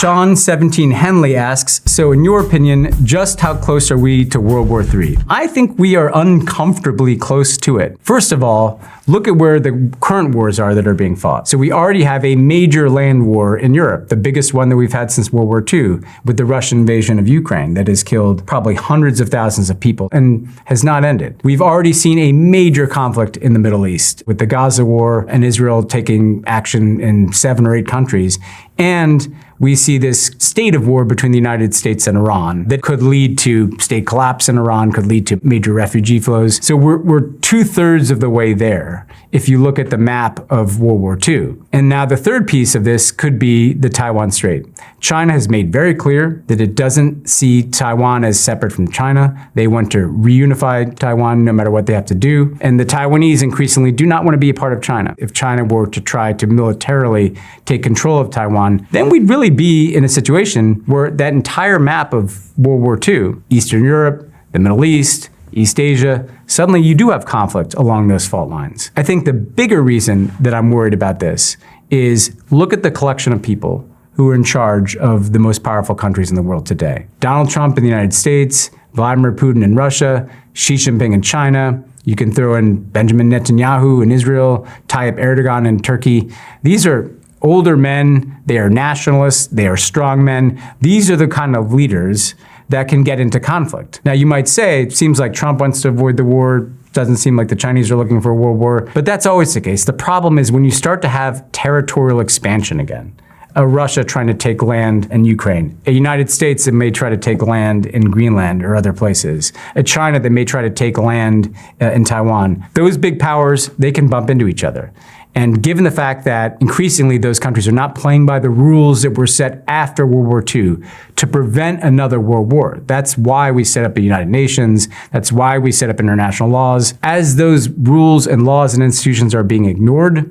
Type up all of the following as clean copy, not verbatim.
Sean 17 Henley asks, so in your opinion, just how close are we to World War III? I think we are uncomfortably close to it. First of all, look at where the current wars are that are being fought. So we already have a major land war in Europe, the biggest one that we've had since World War II, with the Russian invasion of Ukraine that has killed probably hundreds of thousands of people and has not ended. We've already seen a major conflict in the Middle East with the Gaza war and Israel taking action in 7 or 8 countries. And we see this state of war between the United States and Iran that could lead to state collapse in Iran, could lead to major refugee flows. So we're 2/3 of the way there if you look at the map of World War II. And now the third piece of this could be the Taiwan Strait. China has made very clear that it doesn't see Taiwan as separate from China. They want to reunify Taiwan no matter what they have to do. And the Taiwanese increasingly do not want to be a part of China. If China were to try to militarily take control of Taiwan, then we'd really be in a situation where that entire map of World War II, Eastern Europe, the Middle East, East Asia, suddenly you do have conflict along those fault lines. I think the bigger reason that I'm worried about this is look at the collection of people who are in charge of the most powerful countries in the world today. Donald Trump in the United States, Vladimir Putin in Russia, Xi Jinping in China. You can throw in Benjamin Netanyahu in Israel, Tayyip Erdogan in Turkey. These are older men, they are nationalists, they are strong men. These are the kind of leaders that can get into conflict. Now you might say, it seems like Trump wants to avoid the war, doesn't seem like the Chinese are looking for a world war, but that's always the case. The problem is when you start to have territorial expansion again, a Russia trying to take land in Ukraine, a United States that may try to take land in Greenland or other places, a China that may try to take land in Taiwan, those big powers, they can bump into each other. And given the fact that increasingly those countries are not playing by the rules that were set after World War II to prevent another world war, that's why we set up the United Nations, that's why we set up international laws. As those rules and laws and institutions are being ignored,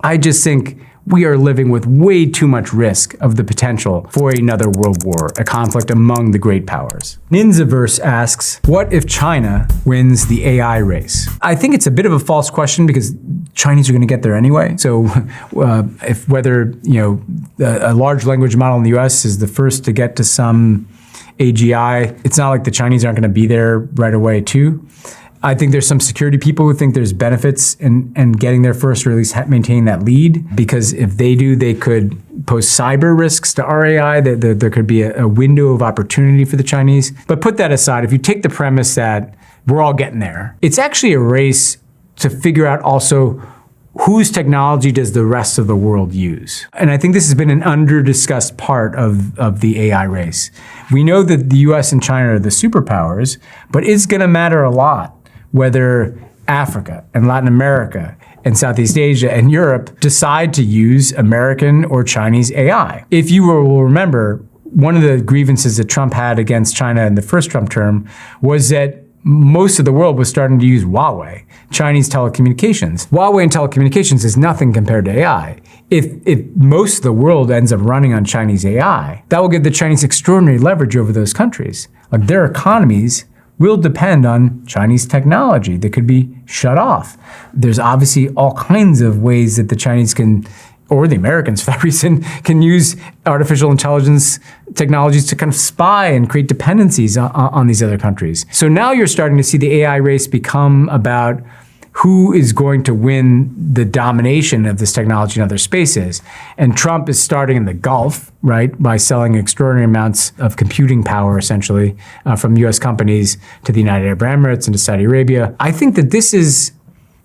I just think we are living with way too much risk of the potential for another world war, a conflict among the great powers. Ninzaverse asks, what if China wins the AI race? I think it's a bit of a false question because Chinese are going to get there anyway. So if whether a large language model in the US is the first to get to some AGI, it's not like the Chinese aren't going to be there right away too. I think there's some security people who think there's benefits in getting there first, or at least maintaining that lead, because if they do, they could pose cyber risks to our AI. There could be a window of opportunity for the Chinese. But put that aside, if you take the premise that we're all getting there, it's actually a race to figure out also whose technology does the rest of the world use? And I think this has been an under-discussed part of the AI race. We know that the US and China are the superpowers, but it's going to matter a lot whether Africa and Latin America and Southeast Asia and Europe decide to use American or Chinese AI. If you will remember, one of the grievances that Trump had against China in the first Trump term was that most of the world was starting to use Huawei, Chinese telecommunications. Huawei and telecommunications is nothing compared to AI. If most of the world ends up running on Chinese AI, that will give the Chinese extraordinary leverage over those countries. Like their economies will depend on Chinese technology that could be shut off. There's obviously all kinds of ways that the Chinese can, or the Americans for that reason, can use artificial intelligence technologies to kind of spy and create dependencies on these other countries. So now you're starting to see the AI race become about who is going to win the domination of this technology in other spaces. And Trump is starting in the Gulf, right, by selling extraordinary amounts of computing power, essentially, from US companies to the United Arab Emirates and to Saudi Arabia. I think that this is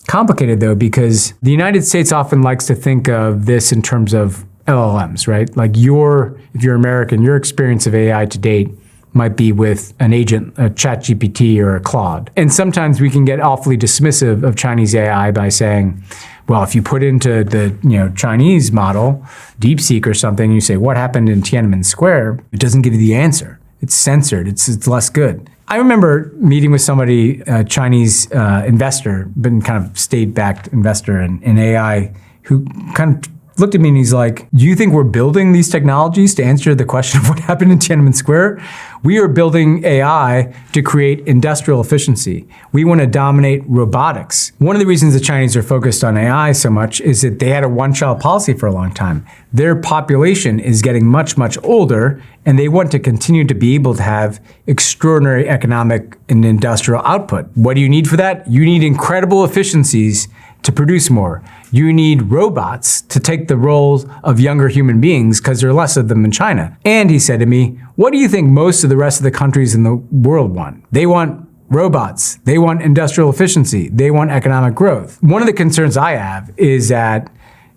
complicated, though, because the United States often likes to think of this in terms of LLMs, right? Like if you're American, your experience of AI to date might be with an agent, a ChatGPT or a Claude. And sometimes we can get awfully dismissive of Chinese AI by saying, well, if you put into the Chinese model, DeepSeek or something, you say, what happened in Tiananmen Square? It doesn't give you the answer. It's censored. It's less good. I remember meeting with somebody, a Chinese investor, but kind of state-backed investor in AI, who kind of looked at me and he's like, do you think we're building these technologies to answer the question of what happened in Tiananmen Square? We are building AI to create industrial efficiency. We want to dominate robotics. One of the reasons the Chinese are focused on AI so much is that they had a one-child policy for a long time. Their population is getting much, much older, and they want to continue to be able to have extraordinary economic and industrial output. What do you need for that? You need incredible efficiencies to produce more. You need robots to take the roles of younger human beings because there are less of them in China. And he said to me, what do you think most of the rest of the countries in the world want? They want robots. They want industrial efficiency. They want economic growth. One of the concerns I have is that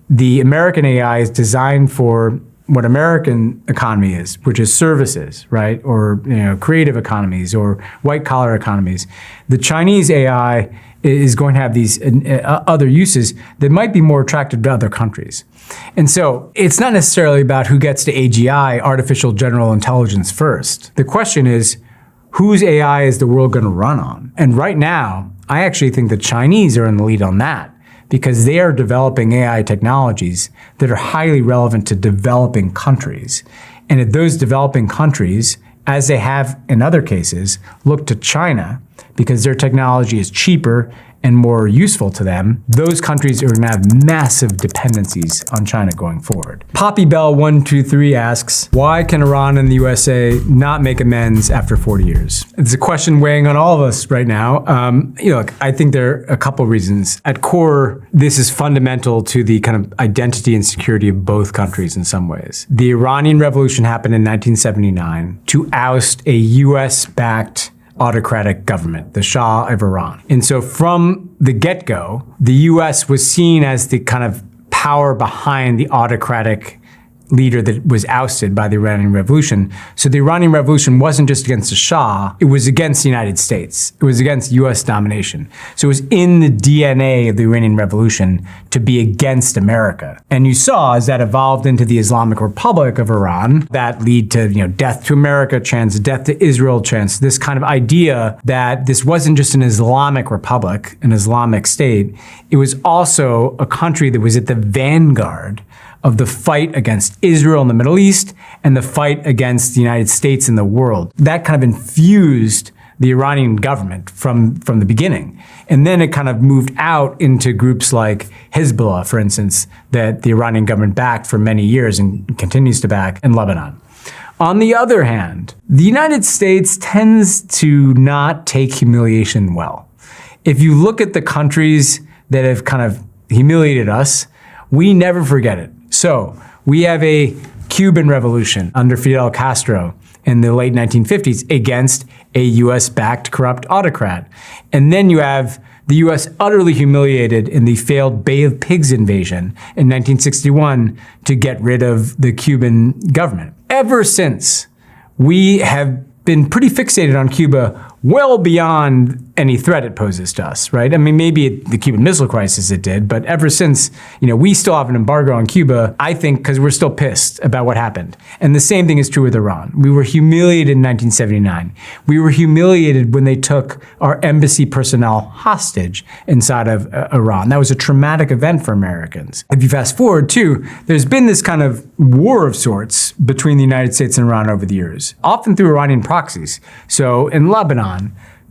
the American AI is designed for what American economy is, which is services, right? Or creative economies or white collar economies. The Chinese AI is going to have these other uses that might be more attractive to other countries. And so it's not necessarily about who gets to AGI, artificial general intelligence, first. The question is, whose AI is the world going to run on? And right now, I actually think the Chinese are in the lead on that, because they are developing AI technologies that are highly relevant to developing countries. And if those developing countries, as they have in other cases, look to China because their technology is cheaper and more useful to them, those countries are going to have massive dependencies on China going forward. Poppy Bell 123 asks, why can Iran and the USA not make amends after 40 years? It's a question weighing on all of us right now. Look, I think there are a couple reasons. At core, this is fundamental to the kind of identity and security of both countries in some ways. The Iranian Revolution happened in 1979 to oust a US-backed autocratic government, the Shah of Iran. And so from the get-go, the US was seen as the kind of power behind the autocratic leader that was ousted by the Iranian Revolution. So the Iranian Revolution wasn't just against the Shah, it was against the United States. It was against US domination. So it was in the DNA of the Iranian Revolution to be against America. And you saw as that evolved into the Islamic Republic of Iran, that lead to death to America chants, death to Israel chants, this kind of idea that this wasn't just an Islamic republic, an Islamic state, it was also a country that was at the vanguard of the fight against Israel in the Middle East and the fight against the United States in the world. That kind of infused the Iranian government from the beginning. And then it kind of moved out into groups like Hezbollah, for instance, that the Iranian government backed for many years and continues to back in Lebanon. On the other hand, the United States tends to not take humiliation well. If you look at the countries that have kind of humiliated us, we never forget it. So we have a Cuban revolution under Fidel Castro in the late 1950s against a US-backed corrupt autocrat. And then you have the US utterly humiliated in the failed Bay of Pigs invasion in 1961 to get rid of the Cuban government. Ever since, we have been pretty fixated on Cuba well beyond any threat it poses to us, right? I mean, maybe the Cuban Missile Crisis it did, but ever since, we still have an embargo on Cuba, I think, because we're still pissed about what happened. And the same thing is true with Iran. We were humiliated in 1979. We were humiliated when they took our embassy personnel hostage inside of Iran. That was a traumatic event for Americans. If you fast forward too, there's been this kind of war of sorts between the United States and Iran over the years, often through Iranian proxies. So in Lebanon,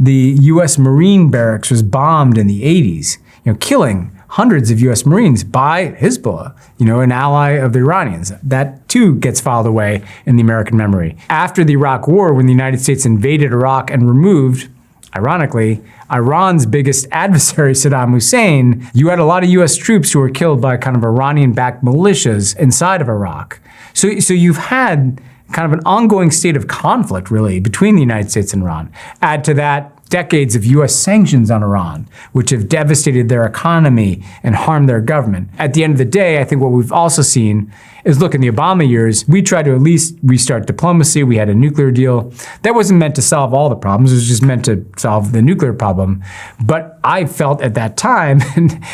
the US Marine barracks was bombed in the 80s, killing hundreds of US Marines by Hezbollah, an ally of the Iranians. That too gets filed away in the American memory. After the Iraq War, when the United States invaded Iraq and removed, ironically, Iran's biggest adversary, Saddam Hussein, you had a lot of US troops who were killed by kind of Iranian-backed militias inside of Iraq. So you've had kind of an ongoing state of conflict, really, between the United States and Iran. Add to that decades of US sanctions on Iran, which have devastated their economy and harmed their government. At the end of the day, I think what we've also seen is, look, in the Obama years, we tried to at least restart diplomacy. We had a nuclear deal. That wasn't meant to solve all the problems. It was just meant to solve the nuclear problem. But I felt at that time,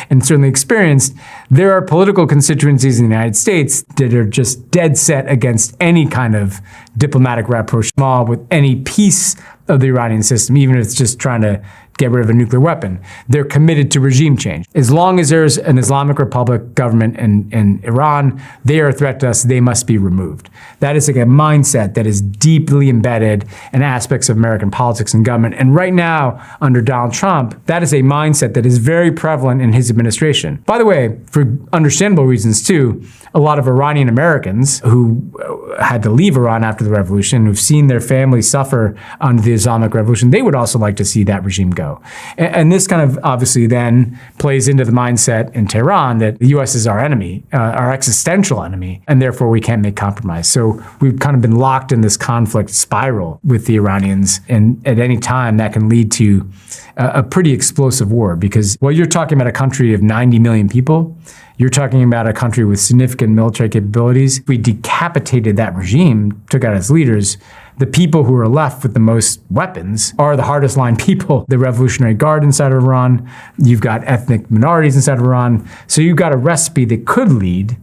and certainly experienced, there are political constituencies in the United States that are just dead set against any kind of diplomatic rapprochement with any piece of the Iranian system, even if it's just trying to get rid of a nuclear weapon. They're committed to regime change. As long as there's an Islamic Republic government in Iran, they are a threat to us, they must be removed. That is like a mindset that is deeply embedded in aspects of American politics and government. And right now, under Donald Trump, that is a mindset that is very prevalent in his administration. By the way, for understandable reasons too, a lot of Iranian Americans who had to leave Iran after the revolution, who've seen their families suffer under the Islamic Revolution, they would also like to see that regime go. And this kind of obviously then plays into the mindset in Tehran that the US is our enemy, our existential enemy, and therefore we can't make compromise. So we've kind of been locked in this conflict spiral with the Iranians, and at any time that can lead to a pretty explosive war, because while you're talking about a country of 90 million people, you're talking about a country with significant military capabilities. If we decapitated that regime, took out its leaders, the people who are left with the most weapons are the hardest line people, the Revolutionary Guard inside of Iran. You've got ethnic minorities inside of Iran. So you've got a recipe that could lead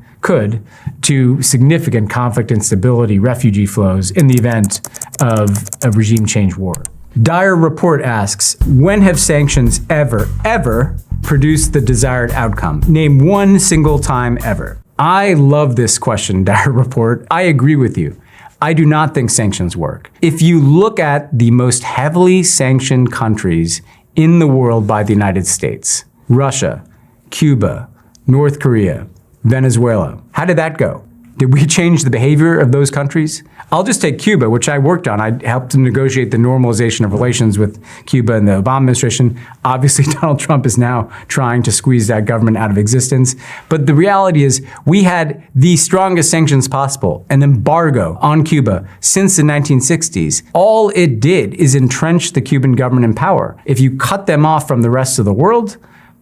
to significant conflict, instability, refugee flows in the event of a regime change war. Dyer Report asks, when have sanctions ever produced the desired outcome? Name one single time ever. I love this question, Dyer Report. I agree with you. I do not think sanctions work. If you look at the most heavily sanctioned countries in the world by the United States, Russia, Cuba, North Korea, Venezuela, how did that go? Did we change the behavior of those countries? I'll just take Cuba, which I worked on. I helped to negotiate the normalization of relations with Cuba in the Obama administration. Obviously, Donald Trump is now trying to squeeze that government out of existence. But the reality is we had the strongest sanctions possible, an embargo on Cuba since the 1960s. All it did is entrench the Cuban government in power. If you cut them off from the rest of the world,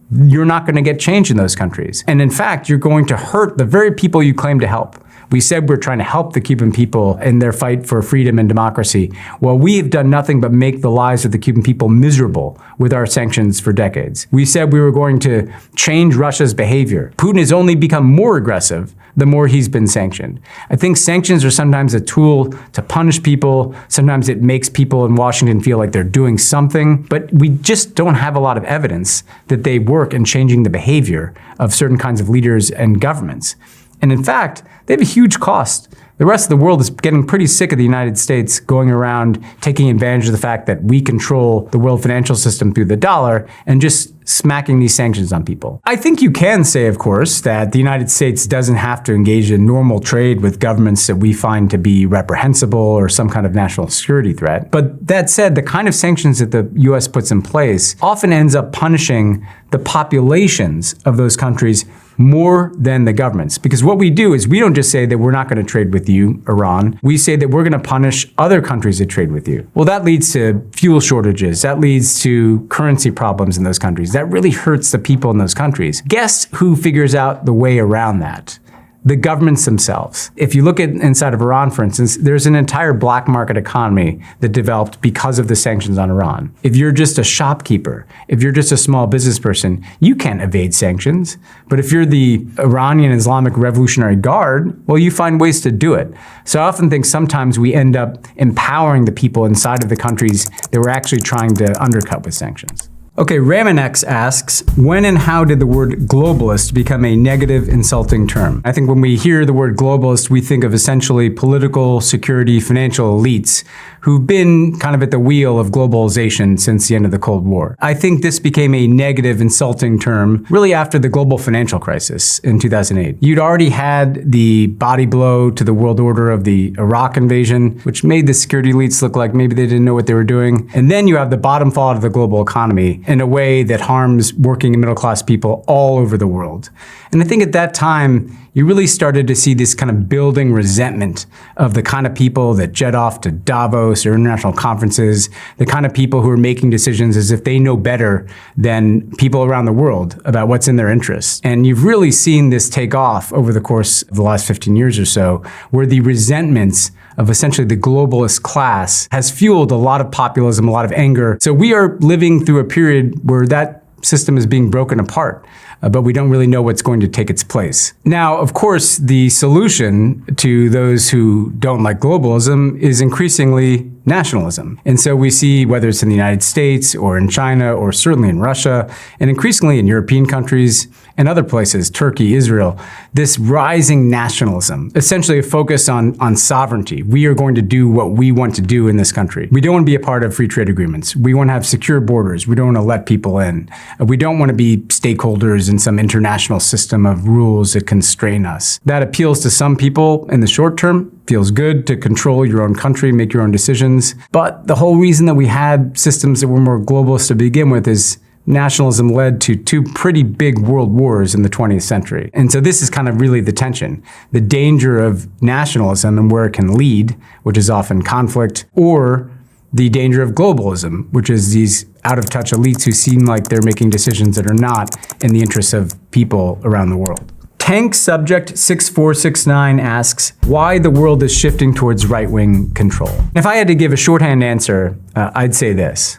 you're not going to get change in those countries. And in fact, you're going to hurt the very people you claim to help. We said we're trying to help the Cuban people in their fight for freedom and democracy. Well, we have done nothing but make the lives of the Cuban people miserable with our sanctions for decades. We said we were going to change Russia's behavior. Putin has only become more aggressive the more he's been sanctioned. I think sanctions are sometimes a tool to punish people. Sometimes it makes people in Washington feel like they're doing something, but we just don't have a lot of evidence that they work in changing the behavior of certain kinds of leaders and governments. And in fact, they have a huge cost. The rest of the world is getting pretty sick of the United States going around taking advantage of the fact that we control the world financial system through the dollar and just smacking these sanctions on people. I think you can say, of course, that the United States doesn't have to engage in normal trade with governments that we find to be reprehensible or some kind of national security threat. But that said, the kind of sanctions that the US puts in place often ends up punishing the populations of those countries more than the governments. Because what we do is we don't just say that we're not going to trade with you, Iran. We say that we're going to punish other countries that trade with you. Well, that leads to fuel shortages. That leads to currency problems in those countries. That really hurts the people in those countries. Guess who figures out the way around that? The governments themselves. If you look at inside of Iran, for instance, there's an entire black market economy that developed because of the sanctions on Iran. If you're just a shopkeeper, if you're just a small business person, you can't evade sanctions. But if you're the Iranian Islamic Revolutionary Guard, well, you find ways to do it. So I often think sometimes we end up empowering the people inside of the countries that we're actually trying to undercut with sanctions. Okay, Ramanex asks, when and how did the word globalist become a negative, insulting term? I think when we hear the word globalist, we think of essentially political, security, financial elites who've been kind of at the wheel of globalization since the end of the Cold War. I think this became a negative, insulting term really after the global financial crisis in 2008. You'd already had the body blow to the world order of the Iraq invasion, which made the security elites look like maybe they didn't know what they were doing. And then you have the bottom fall of the global economy in a way that harms working and middle-class people all over the world. And I think at that time, you really started to see this kind of building resentment of the kind of people that jet off to Davos or international conferences, the kind of people who are making decisions as if they know better than people around the world about what's in their interests. And you've really seen this take off over the course of the last 15 years or so, where the resentments of essentially the globalist class has fueled a lot of populism, a lot of anger. So we are living through a period where that system is being broken apart, but we don't really know what's going to take its place. Now, of course, the solution to those who don't like globalism is increasingly nationalism. And so we see, whether it's in the United States or in China or certainly in Russia, and increasingly in European countries and other places, Turkey, Israel, this rising nationalism, essentially a focus on sovereignty. We are going to do what we want to do in this country. We don't want to be a part of free trade agreements. We want to have secure borders. We don't want to let people in. We don't want to be stakeholders in some international system of rules that constrain us. That appeals to some people in the short term. Feels good to control your own country, make your own decisions. But the whole reason that we had systems that were more globalist to begin with is nationalism led to two pretty big world wars in the 20th century. And so this is kind of really the tension, the danger of nationalism and where it can lead, which is often conflict, or the danger of globalism, which is these out-of-touch elites who seem like they're making decisions that are not in the interests of people around the world. Tank Subject 6469 asks why the world is shifting towards right-wing control. If I had to give a shorthand answer, I'd say this.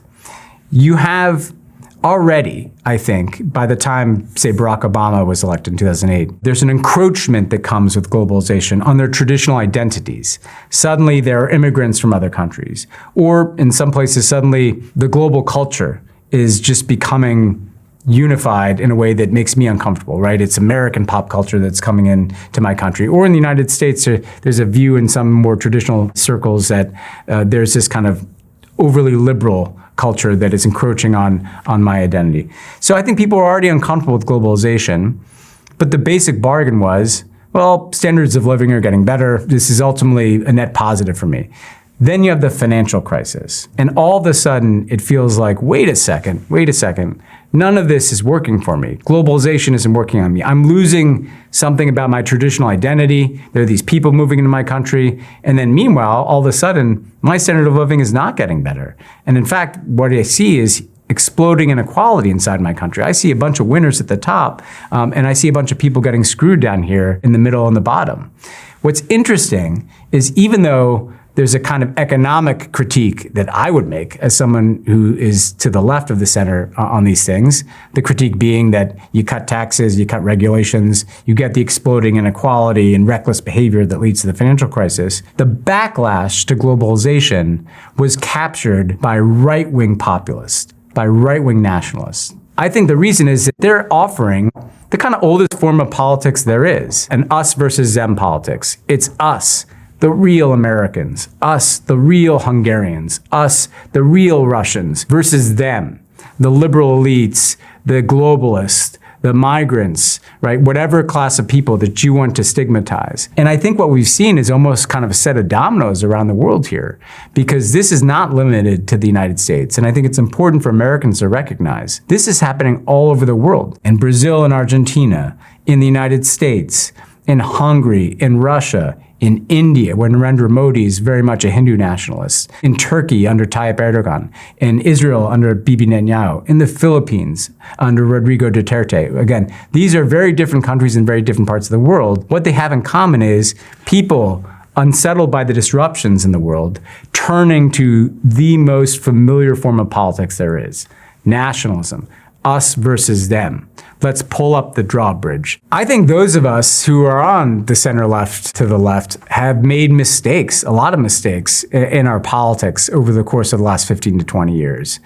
You have already, I think, by the time, say, Barack Obama was elected in 2008, there's an encroachment that comes with globalization on their traditional identities. Suddenly, there are immigrants from other countries. Or in some places, suddenly, the global culture is just becoming unified in a way that makes me uncomfortable, right? It's American pop culture that's coming in to my country. Or in the United States, there's a view in some more traditional circles that there's this kind of overly liberal culture that is encroaching on my identity. So I think people are already uncomfortable with globalization, but the basic bargain was, well, standards of living are getting better. This is ultimately a net positive for me. Then you have the financial crisis. And all of a sudden, it feels like, wait a second. None of this is working for me. Globalization isn't working on me. I'm losing something about my traditional identity. There are these people moving into my country. And then meanwhile, all of a sudden, my standard of living is not getting better. And in fact, what I see is exploding inequality inside my country. I see a bunch of winners at the top, and I see a bunch of people getting screwed down here in the middle and the bottom. What's interesting is even though there's a kind of economic critique that I would make as someone who is to the left of the center on these things. The critique being that you cut taxes, you cut regulations, you get the exploding inequality and reckless behavior that leads to the financial crisis. The backlash to globalization was captured by right-wing populists, by right-wing nationalists. I think the reason is that they're offering the kind of oldest form of politics there is, an us versus them politics. It's us, the real Americans, us, the real Hungarians, us, the real Russians, versus them, the liberal elites, the globalists, the migrants, right? Whatever class of people that you want to stigmatize. And I think what we've seen is almost kind of a set of dominoes around the world here, because this is not limited to the United States. And I think it's important for Americans to recognize this is happening all over the world, in Brazil and Argentina, in the United States, in Hungary, in Russia, in India, where Narendra Modi is very much a Hindu nationalist, in Turkey under Tayyip Erdogan, in Israel under Bibi Netanyahu, in the Philippines under Rodrigo Duterte. Again, these are very different countries in very different parts of the world. What they have in common is people unsettled by the disruptions in the world, turning to the most familiar form of politics there is, nationalism, us versus them. Let's pull up the drawbridge. I think those of us who are on the center left to the left have made mistakes, a lot of mistakes in our politics over the course of the last 15 to 20 years.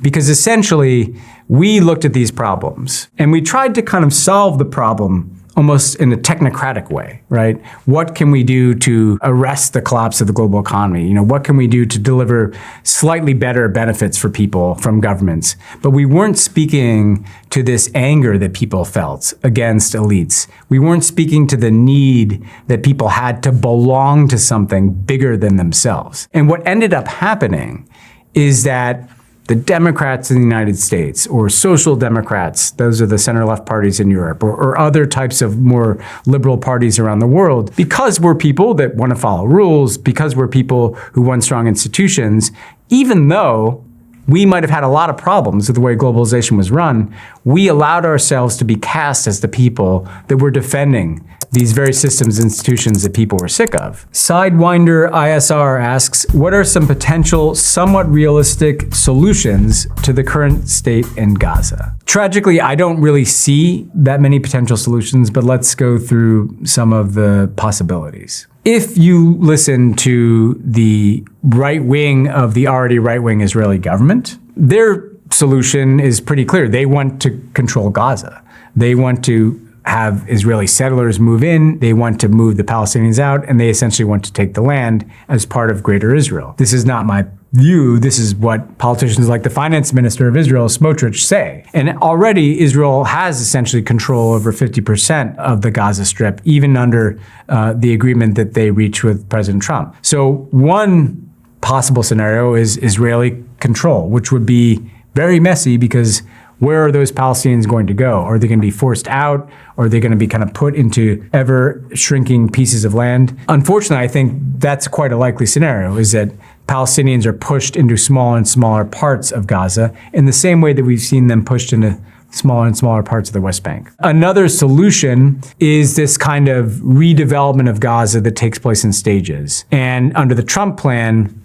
Because essentially, we looked at these problems and we tried to kind of solve the problem almost in a technocratic way, right? What can we do to arrest the collapse of the global economy? You know, what can we do to deliver slightly better benefits for people from governments? But we weren't speaking to this anger that people felt against elites. We weren't speaking to the need that people had to belong to something bigger than themselves. And what ended up happening is that the Democrats in the United States, or social democrats, those are the center-left parties in Europe, or other types of more liberal parties around the world, because we're people that want to follow rules, because we're people who want strong institutions, even though we might have had a lot of problems with the way globalization was run, we allowed ourselves to be cast as the people that were defending these very systems and institutions that people were sick of. Sidewinder ISR asks, what are some potential, somewhat realistic solutions to the current state in Gaza? Tragically, I don't really see that many potential solutions, but let's go through some of the possibilities. If you listen to the right wing of the already right-wing Israeli government, their solution is pretty clear. They want to control Gaza. They want to have Israeli settlers move in, they want to move the Palestinians out, and they essentially want to take the land as part of Greater Israel. This is not my view. This is what politicians like the finance minister of Israel, Smotrich, say. And already Israel has essentially control over 50% of the Gaza Strip, even under the agreement that they reached with President Trump. So one possible scenario is Israeli control, which would be very messy because where are those Palestinians going to go? Are they going to be forced out? Or are they going to be kind of put into ever shrinking pieces of land? Unfortunately, I think that's quite a likely scenario, is that Palestinians are pushed into smaller and smaller parts of Gaza in the same way that we've seen them pushed into smaller and smaller parts of the West Bank. Another solution is this kind of redevelopment of Gaza that takes place in stages. And under the Trump plan,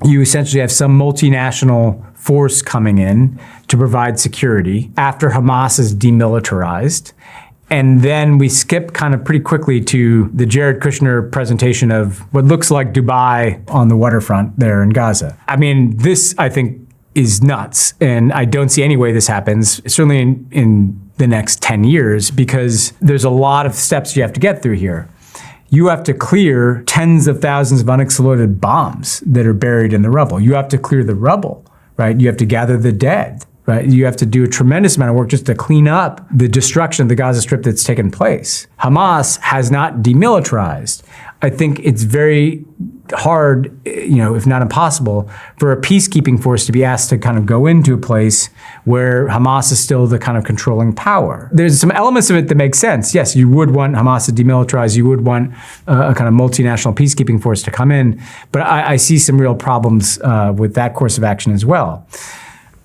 you essentially have some multinational force coming in to provide security after Hamas is demilitarized. And then we skip kind of pretty quickly to the Jared Kushner presentation of what looks like Dubai on the waterfront there in Gaza. I mean, this, I think, is nuts. And I don't see any way this happens, certainly in the next 10 years, because there's a lot of steps you have to get through here. You have to clear tens of thousands of unexploded bombs that are buried in the rubble. You have to clear the rubble, right? You have to gather the dead, right? You have to do a tremendous amount of work just to clean up the destruction of the Gaza Strip that's taken place. Hamas has not demilitarized. I think it's very hard, if not impossible, for a peacekeeping force to be asked to kind of go into a place where Hamas is still the kind of controlling power. There's some elements of it that make sense. Yes, you would want Hamas to demilitarize. You would want a kind of multinational peacekeeping force to come in. But I see some real problems with that course of action as well.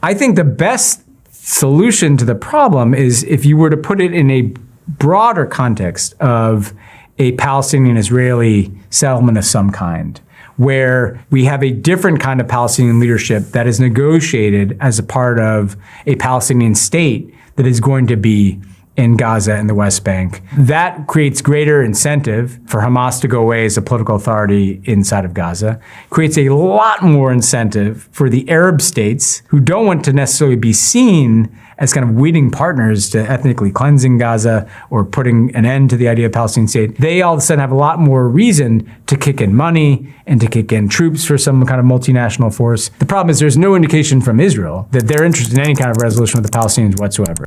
I think the best solution to the problem is if you were to put it in a broader context of a Palestinian-Israeli settlement of some kind, where we have a different kind of Palestinian leadership that is negotiated as a part of a Palestinian state that is going to be in Gaza and the West Bank. That creates greater incentive for Hamas to go away as a political authority inside of Gaza, creates a lot more incentive for the Arab states who don't want to necessarily be seen as kind of weeding partners to ethnically cleansing Gaza or putting an end to the idea of Palestinian state. They all of a sudden have a lot more reason to kick in money and to kick in troops for some kind of multinational force. The problem is there's no indication from Israel that they're interested in any kind of resolution with the Palestinians whatsoever.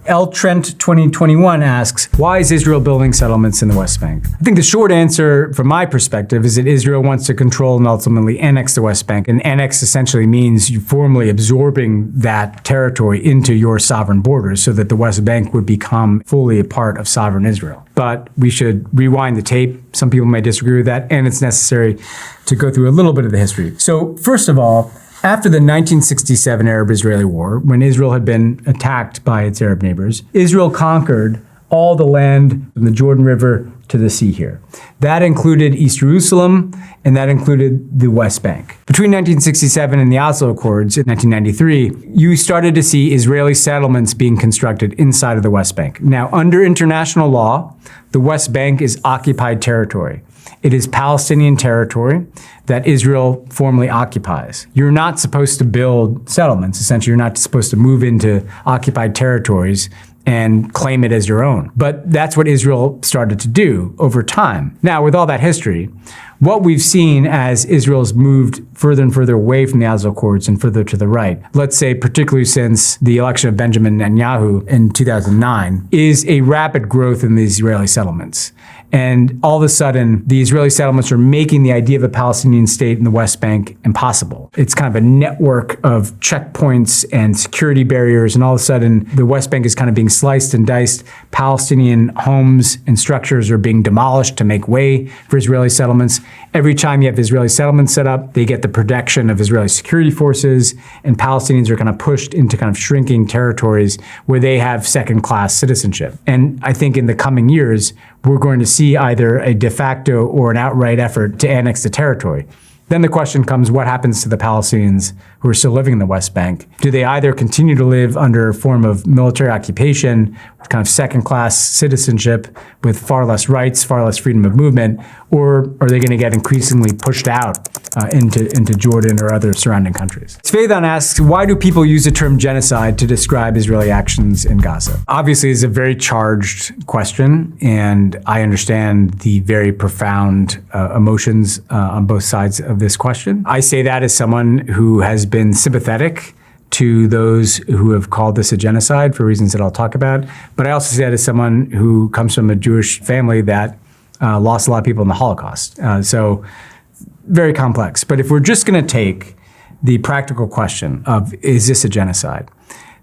L. Trent 2021 asks, why is Israel building settlements in the West Bank? I think the short answer from my perspective is that Israel wants to control and ultimately annex the West Bank. And annex essentially means you formally absorbing that territory into your sovereign borders so that the West Bank would become fully a part of sovereign Israel. But we should rewind the tape. Some people may disagree with that, and it's necessary to go through a little bit of the history. So first of all, after the 1967 Arab-Israeli War, when Israel had been attacked by its Arab neighbors, Israel conquered all the land from the Jordan River to the sea here. That included East Jerusalem, and that included the West Bank. Between 1967 and the Oslo Accords in 1993, you started to see Israeli settlements being constructed inside of the West Bank. Now, under international law, the West Bank is occupied territory. It is Palestinian territory that Israel formally occupies. You're not supposed to build settlements. Essentially, you're not supposed to move into occupied territories and claim it as your own. But that's what Israel started to do over time. Now, with all that history, what we've seen as Israel's moved further and further away from the Oslo Accords and further to the right, let's say particularly since the election of Benjamin Netanyahu in 2009, is a rapid growth in the Israeli settlements. And all of a sudden, the Israeli settlements are making the idea of a Palestinian state in the West Bank impossible. It's kind of a network of checkpoints and security barriers, and all of a sudden, the West Bank is kind of being sliced and diced. Palestinian homes and structures are being demolished to make way for Israeli settlements. every time you have Israeli settlements set up, they get the protection of Israeli security forces, and Palestinians are kind of pushed into kind of shrinking territories where they have second-class citizenship. And I think in the coming years, we're going to see either a de facto or an outright effort to annex the territory. Then the question comes, what happens to the Palestinians who are still living in the West Bank? Do they either continue to live under a form of military occupation, with kind of second-class citizenship with far less rights, far less freedom of movement, or are they going to get increasingly pushed out into Jordan or other surrounding countries? Svedan asks, why do people use the term genocide to describe Israeli actions in Gaza? Obviously, it's a very charged question, and I understand the very profound emotions on both sides of this question. I say that as someone who has been sympathetic to those who have called this a genocide for reasons that I'll talk about. But I also say that as someone who comes from a Jewish family that lost a lot of people in the Holocaust. So very complex. But if we're just going to take the practical question of, is this a genocide?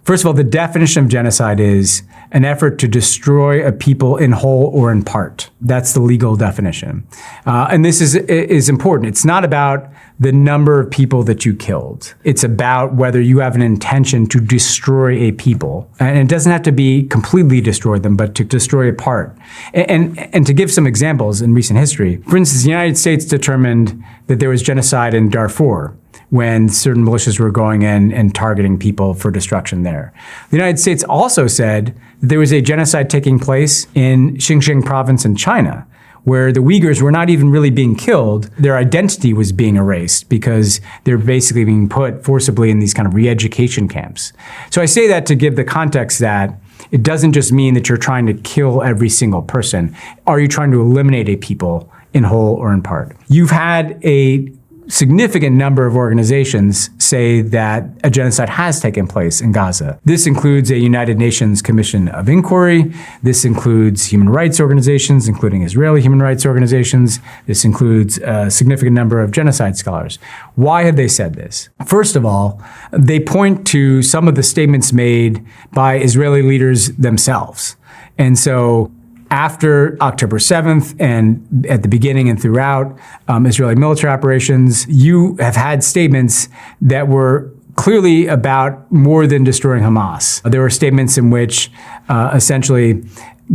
First of all, the definition of genocide is an effort to destroy a people in whole or in part. That's the legal definition. And this is important. It's not about the number of people that you killed. It's about whether you have an intention to destroy a people. And it doesn't have to be completely destroy them, but to destroy a part. And to give some examples in recent history, for instance, the United States determined that there was genocide in Darfur when certain militias were going in and targeting people for destruction there. The United States also said that there was a genocide taking place in Xinjiang province in China, where the Uyghurs were not even really being killed. Their identity was being erased because they're basically being put forcibly in these kind of re-education camps. So I say that to give the context that it doesn't just mean that you're trying to kill every single person. Are you trying to eliminate a people in whole or in part? You've had a significant number of organizations say that a genocide has taken place in Gaza. This includes a United Nations Commission of Inquiry. This includes human rights organizations, including Israeli human rights organizations. This includes a significant number of genocide scholars. Why have they said this? First of all, they point to some of the statements made by Israeli leaders themselves. And so after October 7th and at the beginning and throughout Israeli military operations, you have had statements that were clearly about more than destroying Hamas. There were statements in which essentially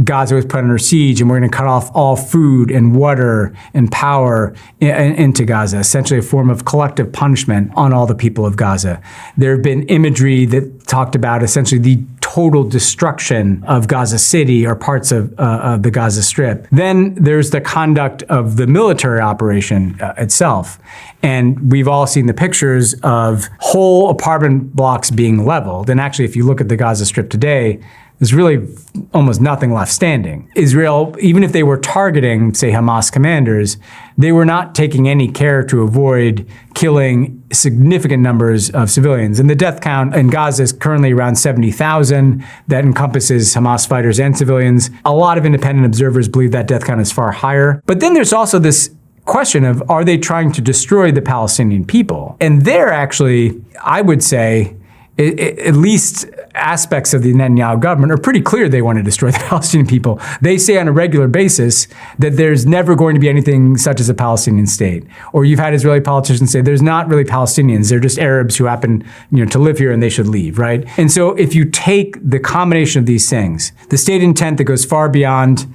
Gaza was put under siege and we're going to cut off all food and water and power into Gaza, essentially a form of collective punishment on all the people of Gaza. There have been imagery that talked about essentially the total destruction of Gaza City or parts of the Gaza Strip. Then there's the conduct of the military operation itself. And we've all seen the pictures of whole apartment blocks being leveled. And actually, if you look at the Gaza Strip today, there's really almost nothing left standing. Israel, even if they were targeting, say, Hamas commanders, they were not taking any care to avoid killing significant numbers of civilians. And the death count in Gaza is currently around 70,000. That encompasses Hamas fighters and civilians. A lot of independent observers believe that death count is far higher. But then there's also this question of, are they trying to destroy the Palestinian people? And they're actually, I would say, at least aspects of the Netanyahu government are pretty clear they want to destroy the Palestinian people. They say on a regular basis that there's never going to be anything such as a Palestinian state. Or you've had Israeli politicians say there's not really Palestinians, they're just Arabs who happen, to live here and they should leave, right? And so if you take the combination of these things, the state intent that goes far beyond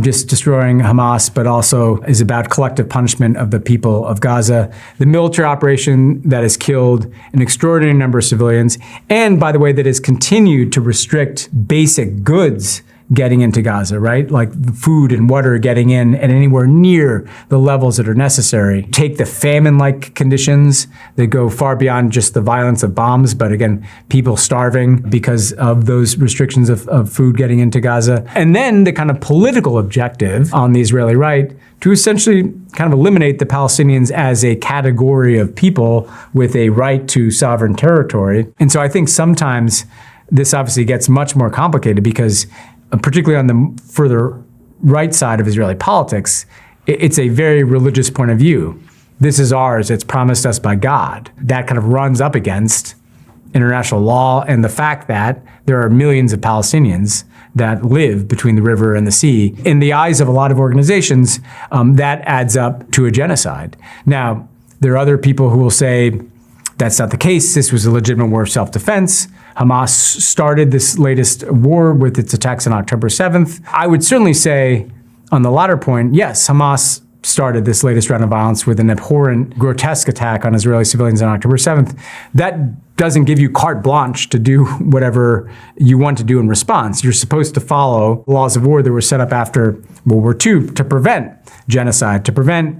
just destroying Hamas, but also is about collective punishment of the people of Gaza, the military operation that has killed an extraordinary number of civilians, and by the way, that has continued to restrict basic goods getting into Gaza, right? Like food and water getting in at anywhere near the levels that are necessary. Take the famine-like conditions that go far beyond just the violence of bombs, but again, people starving because of those restrictions of food getting into Gaza. And then the kind of political objective on the Israeli right to essentially kind of eliminate the Palestinians as a category of people with a right to sovereign territory. And so I think sometimes this obviously gets much more complicated because particularly on the further right side of Israeli politics, it's a very religious point of view. This is ours, it's promised us by God. That kind of runs up against international law and the fact that there are millions of Palestinians that live between the river and the sea. In the eyes of a lot of organizations, that adds up to a genocide. Now, there are other people who will say that's not the case. This was a legitimate war of self-defense. Hamas started this latest war with its attacks on October 7th. I would certainly say, on the latter point, yes, Hamas started this latest round of violence with an abhorrent, grotesque attack on Israeli civilians on October 7th. That doesn't give you carte blanche to do whatever you want to do in response. You're supposed to follow laws of war that were set up after World War II to prevent genocide, to prevent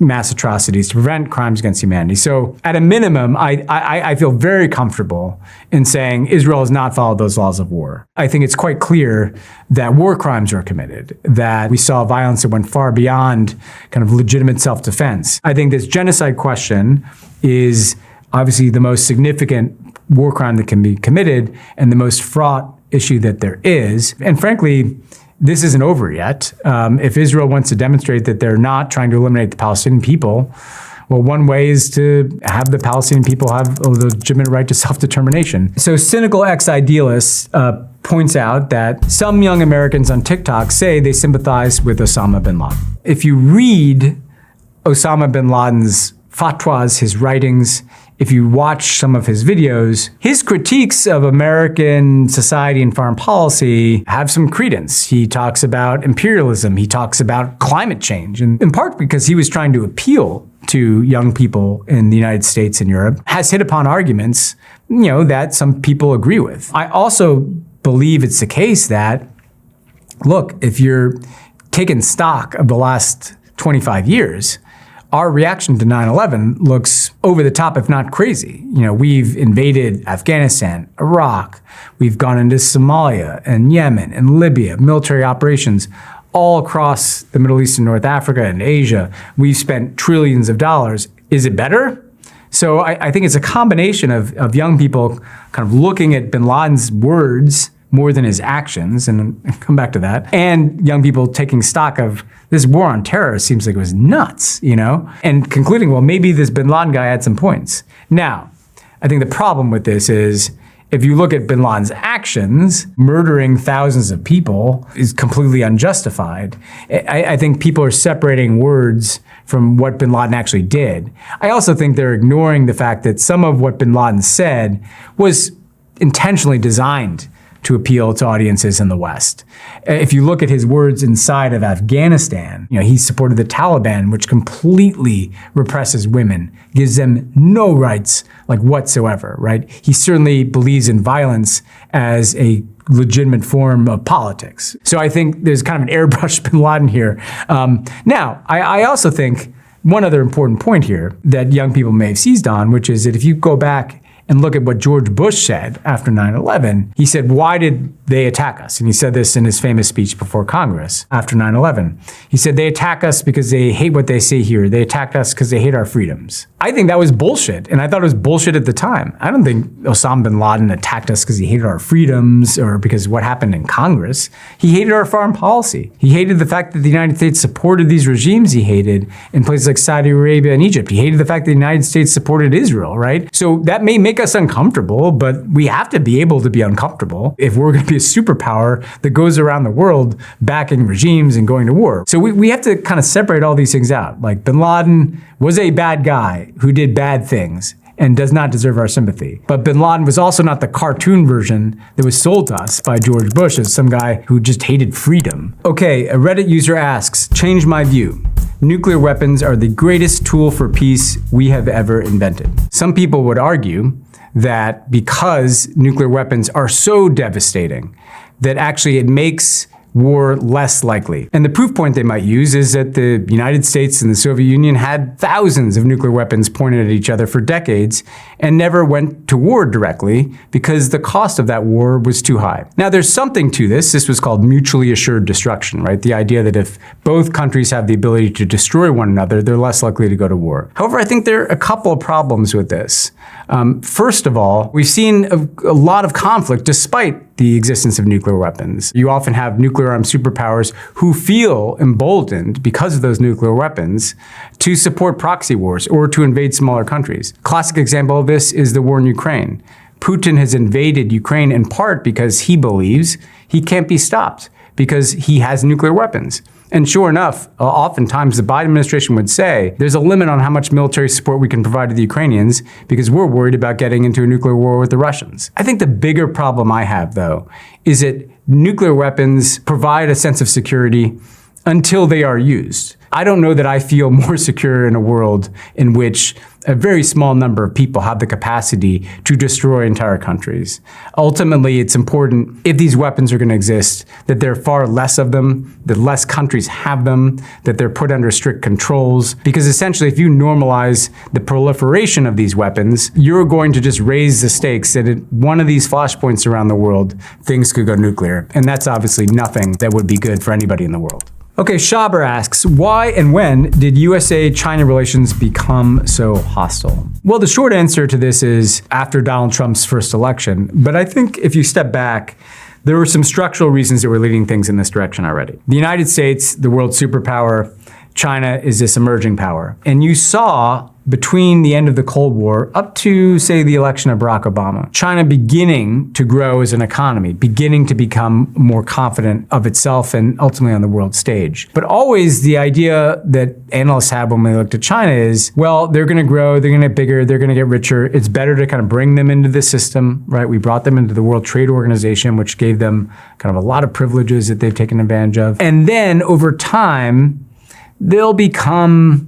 mass atrocities, to prevent crimes against humanity. So at a minimum, I feel very comfortable in saying Israel has not followed those laws of war. I think it's quite clear that war crimes were committed, that we saw violence that went far beyond kind of legitimate self-defense. I think this genocide question is obviously the most significant war crime that can be committed and the most fraught issue that there is. And frankly, this isn't over yet. If Israel wants to demonstrate that they're not trying to eliminate the Palestinian people, well, one way is to have the Palestinian people have a legitimate right to self-determination. So cynical ex-idealist points out that some young Americans on TikTok say they sympathize with Osama bin Laden. If you read Osama bin Laden's fatwas, his writings, if you watch some of his videos, his critiques of American society and foreign policy have some credence. He talks about imperialism. He talks about climate change, and in part because he was trying to appeal to young people in the United States and Europe, has hit upon arguments, that some people agree with. I also believe it's the case that, look, if you're taking stock of the last 25 years, our reaction to 9/11 looks over the top, if not crazy. We've invaded Afghanistan, Iraq, we've gone into Somalia and Yemen and Libya, military operations all across the Middle East and North Africa and Asia. We've spent trillions of dollars. Is it better? So I think it's a combination of young people kind of looking at bin Laden's words more than his actions, and I'll come back to that, and young people taking stock of this war on terror seems like it was nuts, and concluding, well, maybe this bin Laden guy had some points. Now, I think the problem with this is if you look at bin Laden's actions, murdering thousands of people is completely unjustified. I think people are separating words from what bin Laden actually did. I also think they're ignoring the fact that some of what bin Laden said was intentionally designed to appeal to audiences in the West. If you look at his words inside of Afghanistan, he supported the Taliban, which completely represses women, gives them no rights whatsoever, right? He certainly believes in violence as a legitimate form of politics. So I think there's kind of an airbrush bin Laden here. Now, I also think one other important point here that young people may have seized on, which is that if you go back and look at what George Bush said after 9/11. He said, why did they attack us? And he said this in his famous speech before Congress after 9/11. He said, they attack us because they hate what they say here. They attacked us because they hate our freedoms. I think that was bullshit, and I thought it was bullshit at the time. I don't think Osama bin Laden attacked us because he hated our freedoms or because of what happened in Congress. He hated our foreign policy. He hated the fact that the United States supported these regimes he hated in places like Saudi Arabia and Egypt. He hated the fact that the United States supported Israel, right? So that may make us uncomfortable, but we have to be able to be uncomfortable if we're going to be a superpower that goes around the world backing regimes and going to war. So we have to kind of separate all these things out. Like bin Laden was a bad guy who did bad things and does not deserve our sympathy. But bin Laden was also not the cartoon version that was sold to us by George Bush as some guy who just hated freedom. Okay, a Reddit user asks, change my view. Nuclear weapons are the greatest tool for peace we have ever invented. Some people would argue that because nuclear weapons are so devastating, that actually it makes war less likely. And the proof point they might use is that the United States and the Soviet Union had thousands of nuclear weapons pointed at each other for decades and never went to war directly because the cost of that war was too high. Now there's something to this. This was called mutually assured destruction, right? The idea that if both countries have the ability to destroy one another, they're less likely to go to war. However, I think there are a couple of problems with this. First of all, we've seen a lot of conflict despite the existence of nuclear weapons. You often have nuclear-armed superpowers who feel emboldened because of those nuclear weapons to support proxy wars or to invade smaller countries. Classic example of this is the war in Ukraine. Putin has invaded Ukraine in part because he believes he can't be stopped because he has nuclear weapons. And sure enough, oftentimes the Biden administration would say, there's a limit on how much military support we can provide to the Ukrainians because we're worried about getting into a nuclear war with the Russians. I think the bigger problem I have, though, is that nuclear weapons provide a sense of security until they are used. I don't know that I feel more secure in a world in which a very small number of people have the capacity to destroy entire countries. Ultimately, it's important, if these weapons are going to exist, that there are far less of them, that less countries have them, that they're put under strict controls. Because essentially, if you normalize the proliferation of these weapons, you're going to just raise the stakes that at one of these flashpoints around the world, things could go nuclear. And that's obviously nothing that would be good for anybody in the world. Okay, Shaber asks, why and when did USA-China relations become so hostile? Well, the short answer to this is after Donald Trump's first election. But I think if you step back, there were some structural reasons that were leading things in this direction already. The United States, the world superpower, China is this emerging power. And you saw between the end of the Cold War up to, say, the election of Barack Obama, China beginning to grow as an economy, beginning to become more confident of itself and ultimately on the world stage. But always the idea that analysts have when we look to China is, well, they're going to grow, they're going to get bigger, they're going to get richer. It's better to kind of bring them into the system, right? We brought them into the World Trade Organization, which gave them kind of a lot of privileges that they've taken advantage of. And then over time, they'll become